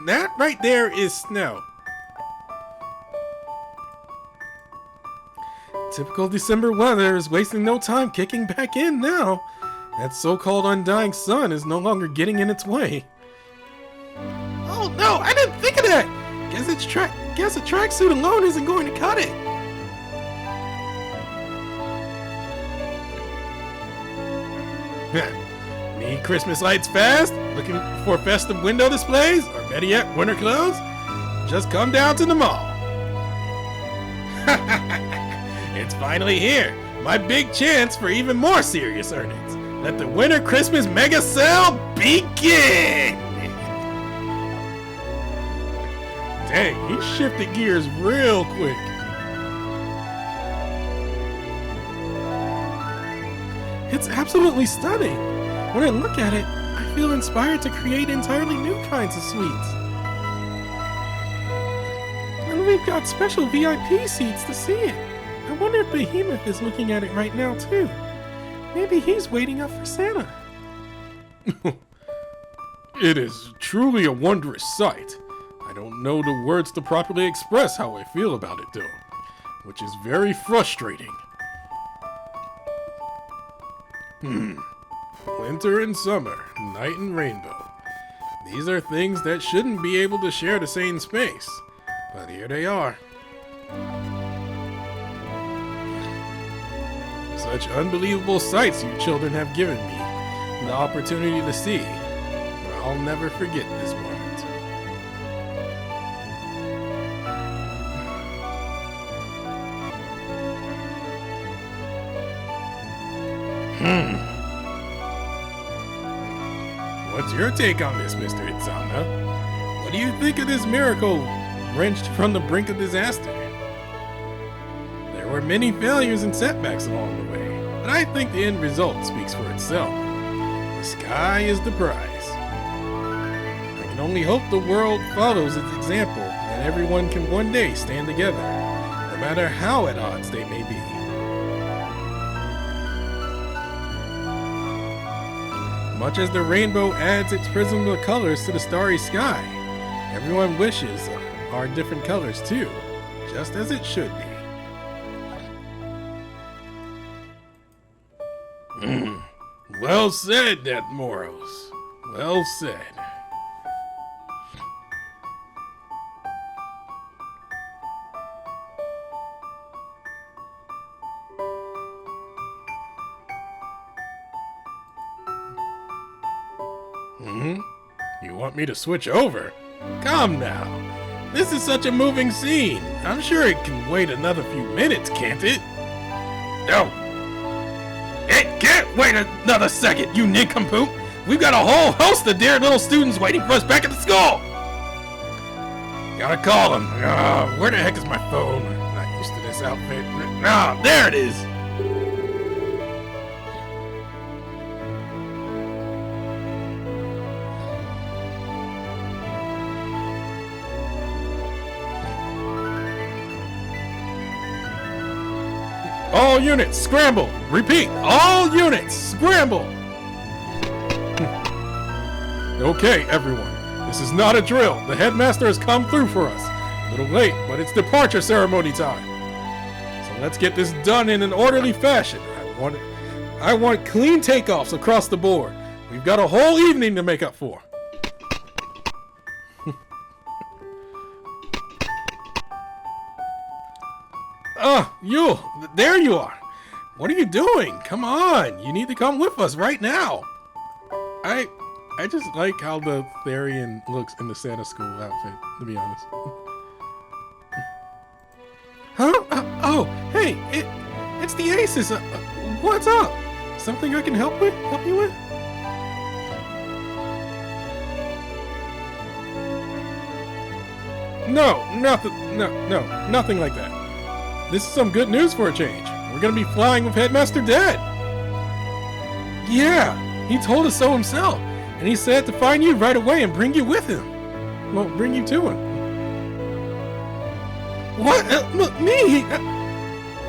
that right there is snow. Typical December weather is wasting no time kicking back in now. That so-called undying sun is no longer getting in its way. Oh no, I didn't think of that! Guess a tracksuit alone isn't going to cut it. Need Christmas lights fast? Looking for festive window displays? Or better yet, winter clothes? Just come down to the mall. It's finally here. My big chance for even more serious earnings. Let the winter Christmas mega sale begin! Dang, he shifted gears real quick. It's absolutely stunning. When I look at it, I feel inspired to create entirely new kinds of sweets. And we've got special VIP seats to see it. I wonder if Behemoth is looking at it right now too. Maybe he's waiting up for Santa. It is truly a wondrous sight. I don't know the words to properly express how I feel about it though, which is very frustrating. Winter and summer, night and rainbow. These are things that shouldn't be able to share the same space, but here they are. Such unbelievable sights you children have given me the opportunity to see. I'll never forget this moment. What's your take on this, Mr. Itzamna? What do you think of this miracle wrenched from the brink of disaster? There were many failures and setbacks along the way, but I think the end result speaks for itself. The sky is the prize. I can only hope the world follows its example and everyone can one day stand together, no matter how at odds they may be. Much as the rainbow adds its prism of colors to the starry sky, everyone wishes are different colors too, just as it should be. Well said, Net Moros. Well said. You want me to switch over? Come now. This is such a moving scene. I'm sure it can wait another few minutes, can't it? No. It can't wait another second, you nincompoop. We've got a whole host of dear little students waiting for us back at the school. Gotta call him. Where the heck is my phone? I'm not used to this outfit. Ah, there it is. All units, scramble! Repeat, all units, scramble! Okay, everyone. This is not a drill. The headmaster has come through for us. A little late, but it's departure ceremony time. So let's get this done in an orderly fashion. I want clean takeoffs across the board. We've got a whole evening to make up for. Yule, there you are. What are you doing? Come on, you need to come with us right now. I just like how the Therian looks in the Santa School outfit, to be honest. Huh? Oh, hey, it's the Aces. What's up? Something I can help you with? No, nothing like that. This is some good news for a change. We're gonna be flying with Headmaster Dad. Yeah, he told us so himself. And he said to find you right away and bring you with him. Well, bring you to him. What? Me?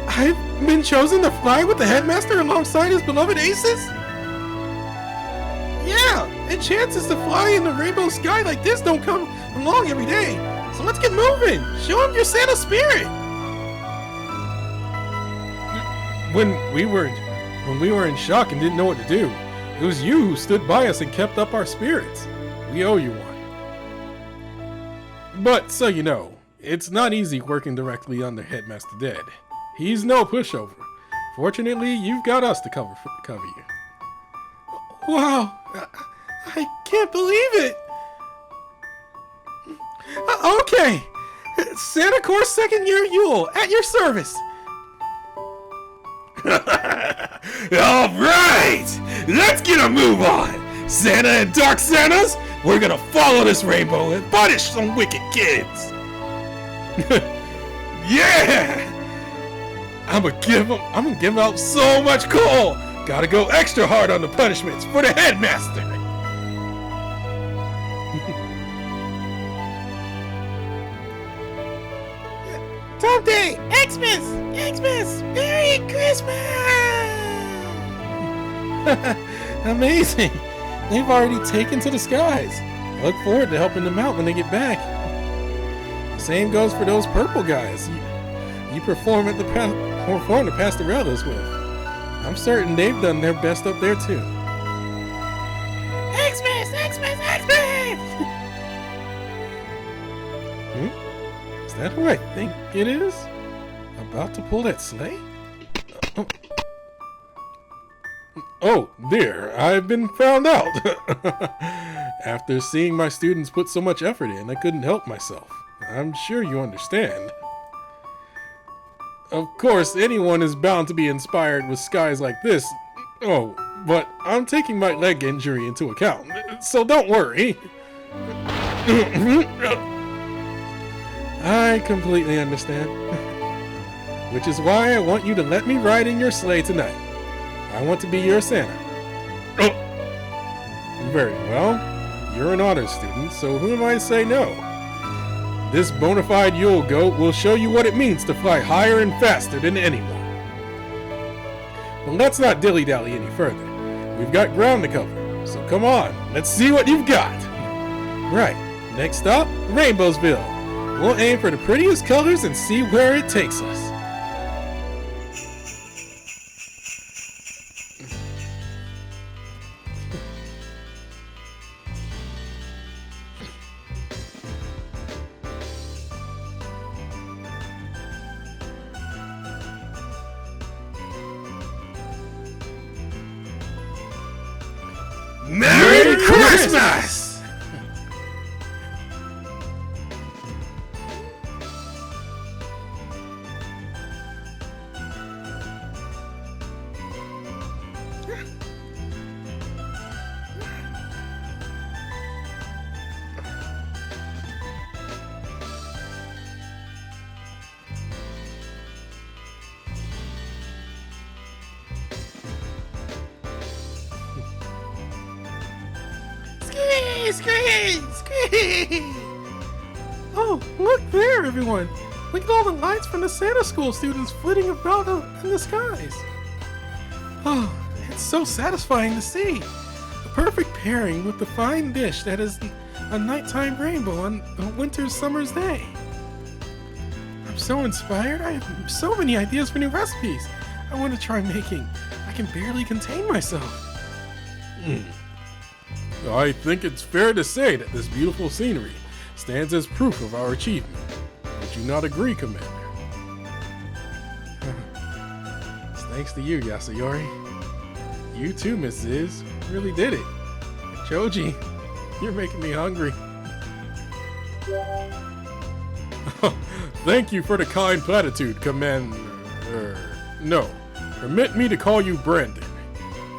I've been chosen to fly with the headmaster alongside his beloved Aces? Yeah, and chances to fly in the rainbow sky like this don't come along every day. So let's get moving. Show him your Santa spirit. When we were in shock and didn't know what to do, it was you who stood by us and kept up our spirits. We owe you one. But, so you know, it's not easy working directly under Headmaster Dead. He's no pushover. Fortunately, you've got us to cover you. Wow, I can't believe it. Okay, Santa Claus Second Year Yule, at your service. All right, let's get a move on. Santa and Dark Santas, we're gonna follow this rainbow and punish some wicked kids. Yeah! I'm gonna give out so much coal. Gotta go extra hard on the punishments for the headmaster. Someday, Xmas, Merry Christmas! Amazing! They've already taken to the skies. I look forward to helping them out when they get back. Same goes for those purple guys you perform the pastorellas with. I'm certain they've done their best up there too. Xmas! Is that who I think it is? About to pull that sleigh? Oh, dear, I've been found out. After seeing my students put so much effort in, I couldn't help myself. I'm sure you understand. Of course, anyone is bound to be inspired with skies like this. Oh, but I'm taking my leg injury into account, so don't worry. I completely understand. Which is why I want you to let me ride in your sleigh tonight. I want to be your Santa. Oh. Very well. You're an honors student, so who am I to say no? This bona fide Yule goat will show you what it means to fly higher and faster than anyone. But let's not dilly-dally any further. We've got ground to cover, so come on, let's see what you've got. Right, next stop, Rainbowsville. We'll aim for the prettiest colors and see where it takes us. Merry Christmas! Christmas! Oh, look there, everyone! Look at all the lights from the Santa School students flitting about in the skies. Oh, it's so satisfying to see. A perfect pairing with the fine dish that is a nighttime rainbow on a winter summer's day. I'm so inspired. I have so many ideas for new recipes I want to try making. I can barely contain myself. I think it's fair to say that this beautiful scenery stands as proof of our achievement. Would you not agree, Commander? It's thanks to you, Yasuyori. You too, Miss Ziz. Really did it. Choji, you're making me hungry. Thank you for the kind platitude, Commander. No, permit me to call you Brandon.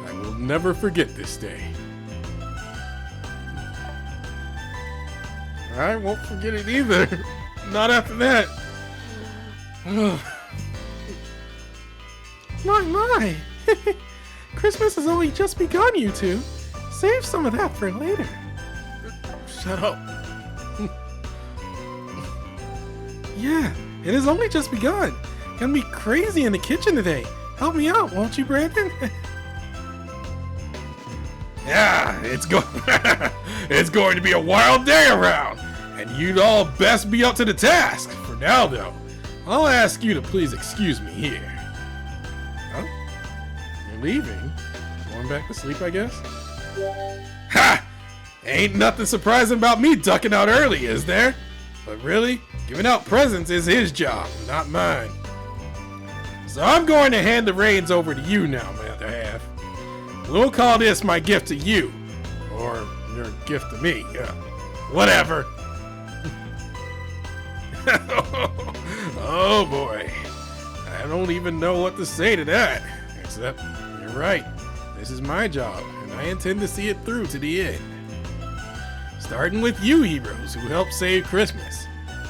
I will never forget this day. I won't forget it either. Not after that. My. Christmas has only just begun, you two. Save some of that for later. Shut up. Yeah, it has only just begun. Gonna be crazy in the kitchen today. Help me out, won't you, Brandon? Yeah, it's going to be a wild day around, and you'd all best be up to the task. For now, though, I'll ask you to please excuse me here. Huh? You're leaving? Going back to sleep, I guess? Ha! Ain't nothing surprising about me ducking out early, is there? But really, giving out presents is his job, not mine. So I'm going to hand the reins over to you now, my other half. We'll call this my gift to you. Or your gift to me. Whatever. Oh boy. I don't even know what to say to that. Except, you're right. This is my job, and I intend to see it through to the end. Starting with you heroes who helped save Christmas.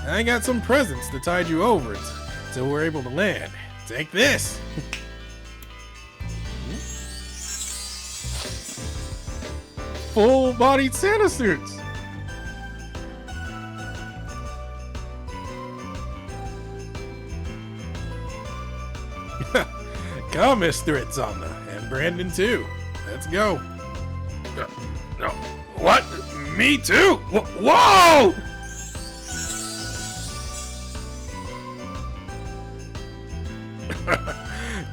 I got some presents to tide you over until we're able to land. Take this. Full-bodied Santa suits. Come, Mr. Itzamna, and Brandon too. Let's go. No. What? Me too? Whoa!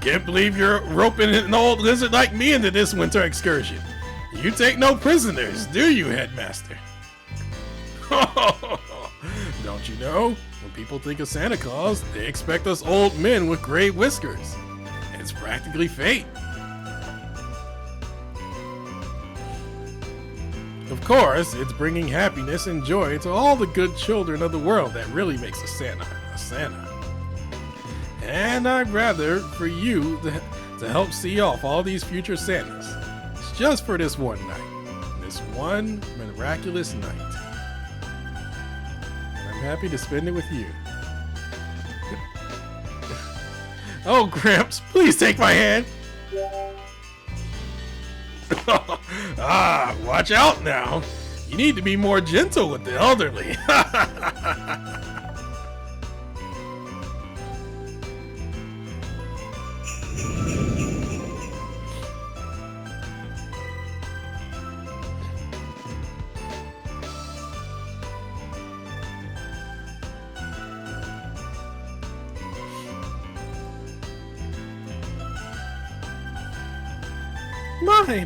Can't believe you're roping an old lizard like me into this winter excursion. You take no prisoners, do you, Headmaster? Don't you know? When people think of Santa Claus, they expect us old men with gray whiskers. It's practically fate. Of course, it's bringing happiness and joy to all the good children of the world that really makes a Santa a Santa. And I'd rather for you to help see off all these future Santas. It's just for this one night. This one miraculous night. And I'm happy to spend it with you. Oh, Gramps, please take my hand. Watch out now. You need to be more gentle with the elderly.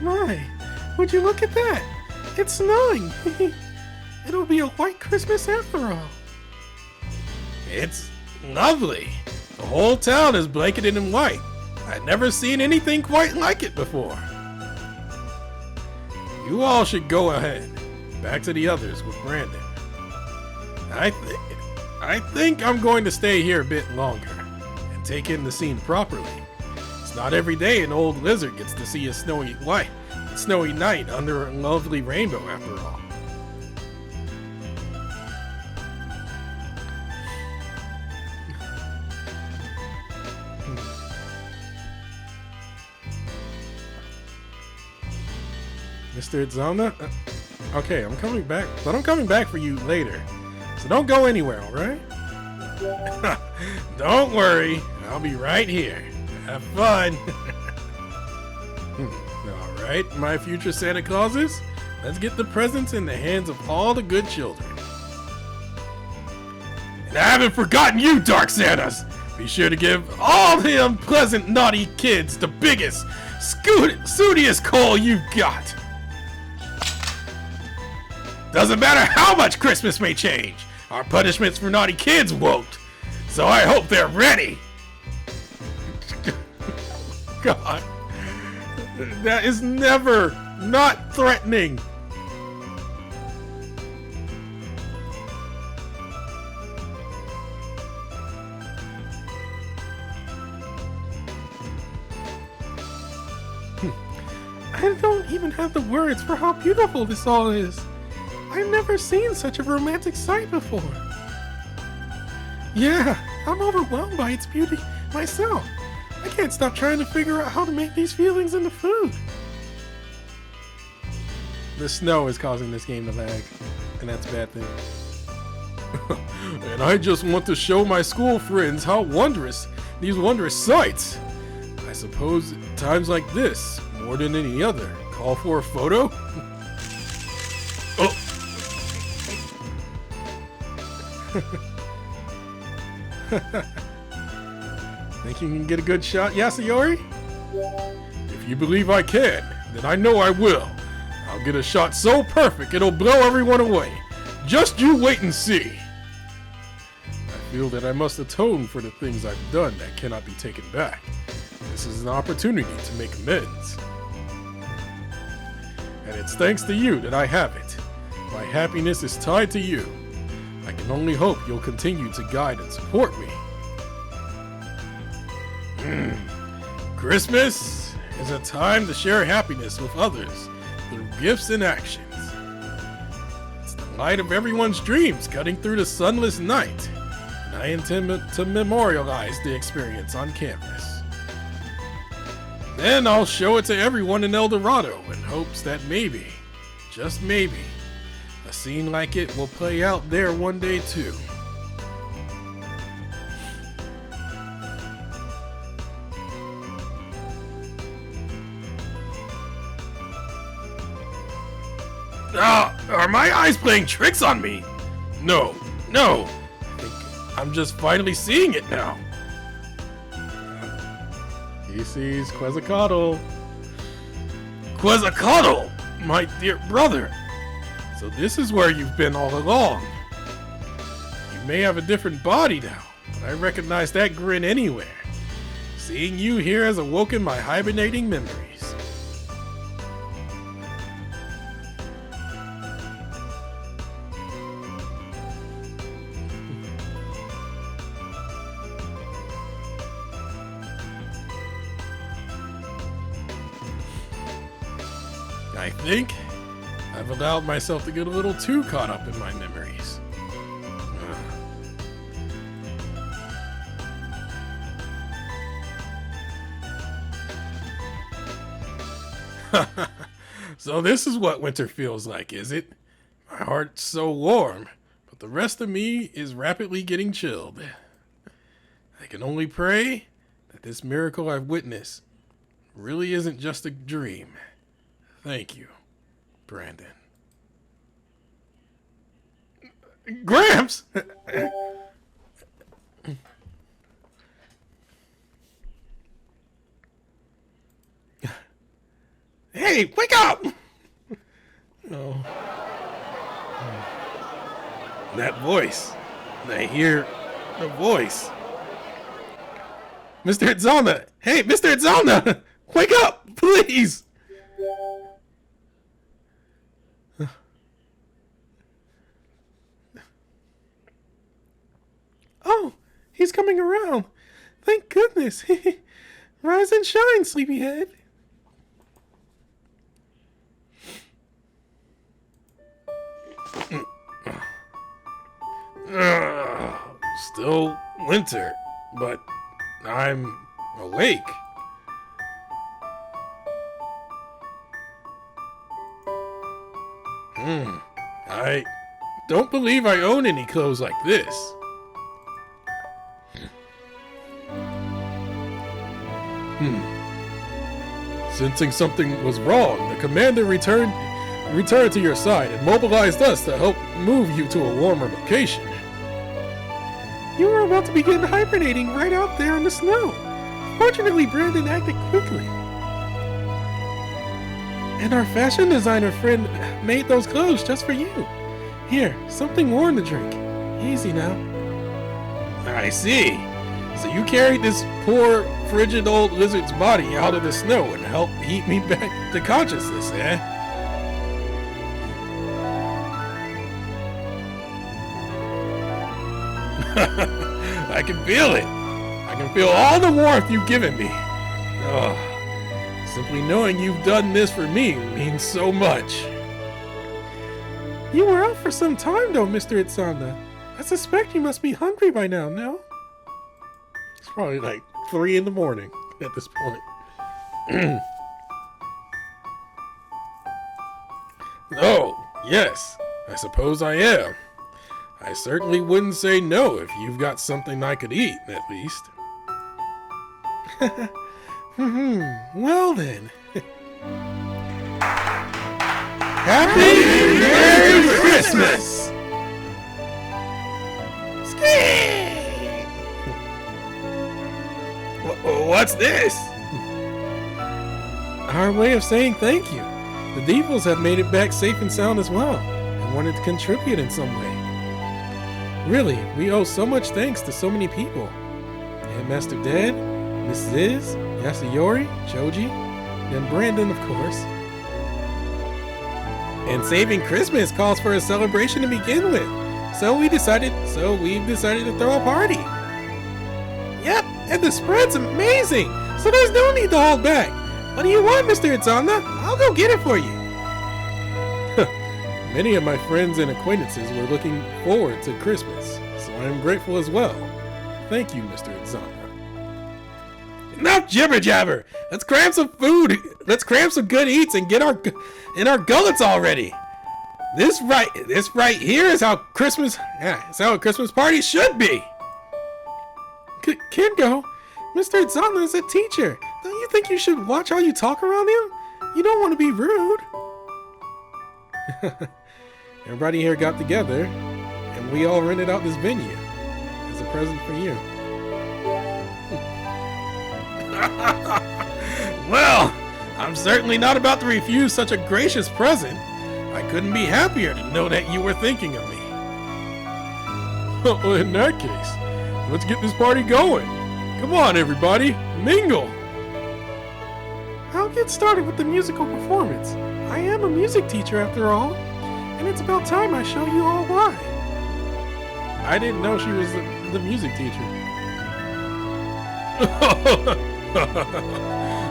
My, would you look at that? It's snowing. It'll be a white Christmas after all. It's lovely. The whole town is blanketed in white. I'd never seen anything quite like it before. You all should go ahead. Back to the others with Brandon. I think I'm going to stay here a bit longer and take in the scene properly. It's not every day an old lizard gets to see a snowy night under a lovely rainbow after all. Mr. Itzamna? Okay, I'm coming back, but I'm coming back for you later. So don't go anywhere, alright? Don't worry, I'll be right here. Have fun. Alright, my future Santa Clauses, let's get the presents in the hands of all the good children. And I haven't forgotten you, Dark Santas! Be sure to give all the unpleasant, naughty kids the biggest, sootiest coal you've got. Doesn't matter how much Christmas may change, our punishments for naughty kids won't. So I hope they're ready. God, that is never not threatening. I don't even have the words for how beautiful this all is. I've never seen such a romantic sight before. Yeah, I'm overwhelmed by its beauty myself. I can't stop trying to figure out how to make these feelings into food. The snow is causing this game to lag, and that's a bad thing. And I just want to show my school friends how wondrous these wondrous sights. I suppose times like this, more than any other, call for a photo? Oh! Think you can get a good shot, Yasuyori? If you believe I can, then I know I will. I'll get a shot so perfect it'll blow everyone away. Just you wait and see. I feel that I must atone for the things I've done that cannot be taken back. This is an opportunity to make amends. And it's thanks to you that I have it. My happiness is tied to you. I can only hope you'll continue to guide and support me. Christmas is a time to share happiness with others through gifts and actions. It's the light of everyone's dreams cutting through the sunless night, and I intend to memorialize the experience on campus. Then I'll show it to everyone in El Dorado in hopes that maybe, just maybe, a scene like it will play out there one day too. Are my eyes playing tricks on me? No. I think I'm just finally seeing it now. He sees Quetzalcoatl. Quetzalcoatl, my dear brother. So this is where you've been all along. You may have a different body now, but I recognize that grin anywhere. Seeing you here has awoken my hibernating memories. I think I've allowed myself to get a little too caught up in my memories. So this is what winter feels like, is it? My heart's so warm, but the rest of me is rapidly getting chilled. I can only pray that this miracle I've witnessed really isn't just a dream. Thank you, Brandon. Gramps! Hey, wake up! Oh. That voice. I hear the voice. Mr. Itzamna! Hey, Mr. Itzamna! Wake up, please! He's coming around. Thank goodness. Rise and shine, sleepyhead. Still winter, but I'm awake. I don't believe I own any clothes like this. Sensing something was wrong, the commander returned to your side and mobilized us to help move you to a warmer location. You were about to begin hibernating right out there in the snow. Fortunately, Brandon acted quickly. And our fashion designer friend made those clothes just for you. Here, something warm to drink. Easy now. I see. So you carried this poor, frigid old lizard's body out of the snow and helped heat me back to consciousness, eh? I can feel it. I can feel all the warmth you've given me. Oh, simply knowing you've done this for me means so much. You were out for some time though, Mr. Itzamna. I suspect you must be hungry by now, no? It's probably like 3 in the morning at this point. Oh, yes, I suppose I am. I certainly wouldn't say no if you've got something I could eat, at least. Well then. Happy Merry Christmas! What's this? Our way of saying thank you. The Devils have made it back safe and sound as well, and wanted to contribute in some way. Really, we owe so much thanks to so many people. Headmaster Dad, Miss Liz, Yasuyori, Choji, and Brandon, of course. And saving Christmas calls for a celebration to begin with. So we've decided to throw a party. Yep, and the spread's amazing. So there's no need to hold back. What do you want, Mr. Itzamna? I'll go get it for you. Many of my friends and acquaintances were looking forward to Christmas, so I am grateful as well. Thank you, Mr. Itzamna. Enough jibber jabber! Let's cram some food. Let's cram some good eats and get our gullets already. This right here is how it's how a Christmas party should be. Kengo, Mr. Itzamna is a teacher. Don't you think you should watch how you talk around him? You don't want to be rude. Everybody here got together, and we all rented out this venue as a present for you. Well, I'm certainly not about to refuse such a gracious present. I couldn't be happier to know that you were thinking of me. Well, in that case, let's get this party going. Come on, everybody, mingle. I'll get started with the musical performance. I am a music teacher after all, and it's about time I show you all why. I didn't know she was the music teacher.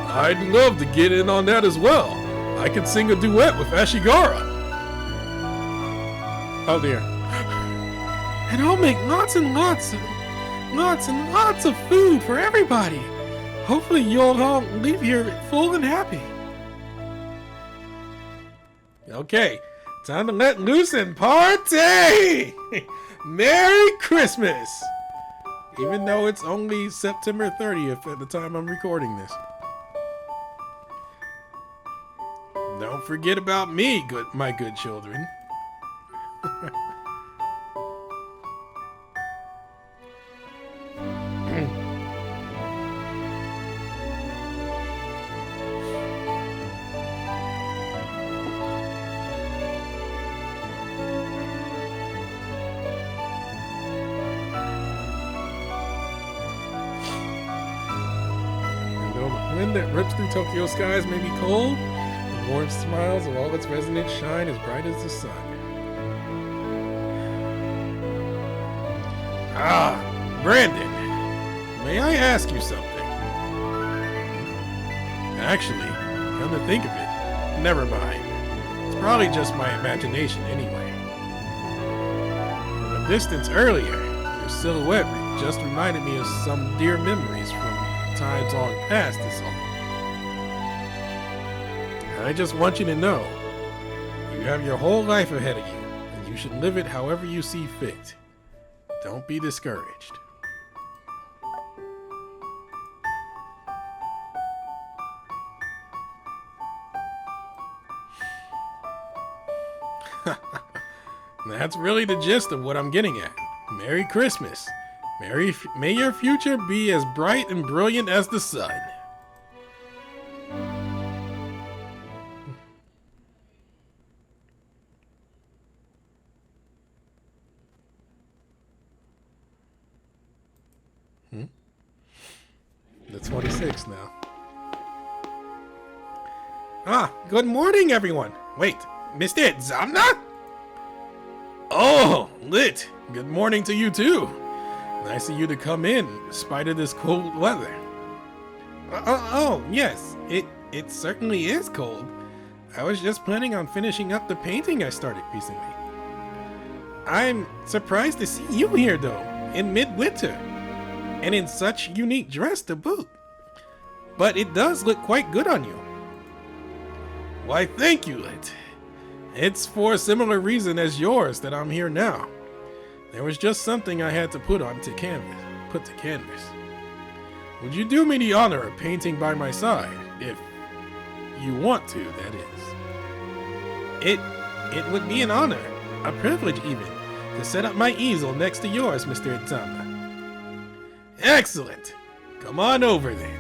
I'd love to get in on that as well. I could sing a duet with Ashigara. Oh dear. And I'll make lots and lots of food for everybody. Hopefully you'll all leave here full and happy. Okay, time to let loose and party! Merry Christmas! Even though it's only September 30th at the time I'm recording this. Don't forget about me, my good children. The wind that rips through Tokyo skies may be cold, the warm smiles of all its residents shine as bright as the sun. Ah, Brandon, may I ask you something? Actually, come to think of it, never mind. It's probably just my imagination anyway. From a distance earlier, your silhouette just reminded me of some dear memories from times long past is all. I just want you to know, you have your whole life ahead of you, and you should live it however you see fit. Don't be discouraged. That's really the gist of what I'm getting at. Merry Christmas. May your future be as bright and brilliant as the sun. The 26th now. Ah, good morning, everyone. Wait, Mr. Itzamna? Oh, Lit. Good morning to you, too. Nice of you to come in spite of this cold weather. Oh, yes. It certainly is cold. I was just planning on finishing up the painting I started recently. I'm surprised to see you here, though, in midwinter, and in such unique dress to boot. But it does look quite good on you. Why, thank you, Lit. It's for a similar reason as yours that I'm here now. There was just something I had to put to canvas. Would you do me the honor of painting by my side, if you want to, that is? It would be an honor, a privilege even, to set up my easel next to yours, Mr. Itzamna. Excellent! Come on over then.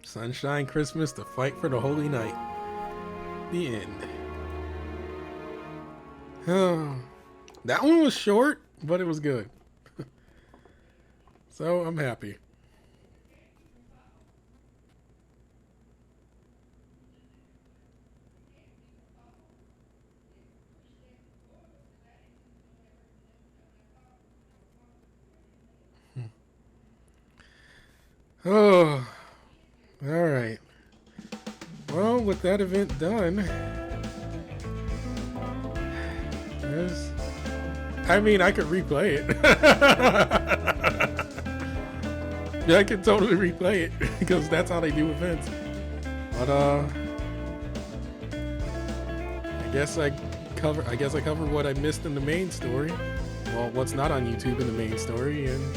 Sunshine Christmas, the fight for the holy night. The end. Oh, that one was short, but it was good. So I'm happy. Oh, all right. Well, with that event done, I could replay it. Yeah, I could totally replay it because that's how they do events. But I guess I cover what I missed in the main story. Well, what's not on YouTube in the main story, and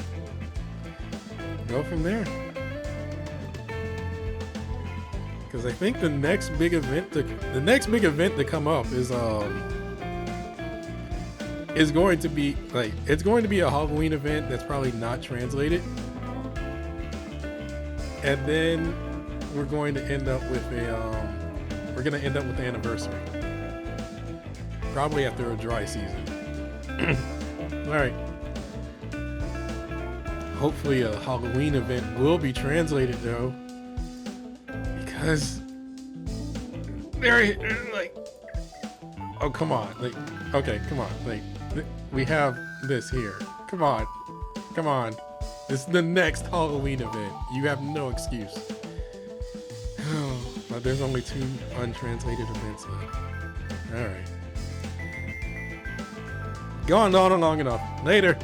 go from there. Because I think the next big event to come up is going to be a Halloween event that's probably not translated, and then we're going to end up with the anniversary, probably after a dry season. All right. Hopefully a Halloween event will be translated though, because they're like, oh come on, like, okay, come on, like, we have this here. Come on. This is the next Halloween event. You have no excuse. But there's only 2 untranslated events left. All right. Gone on long enough. Later.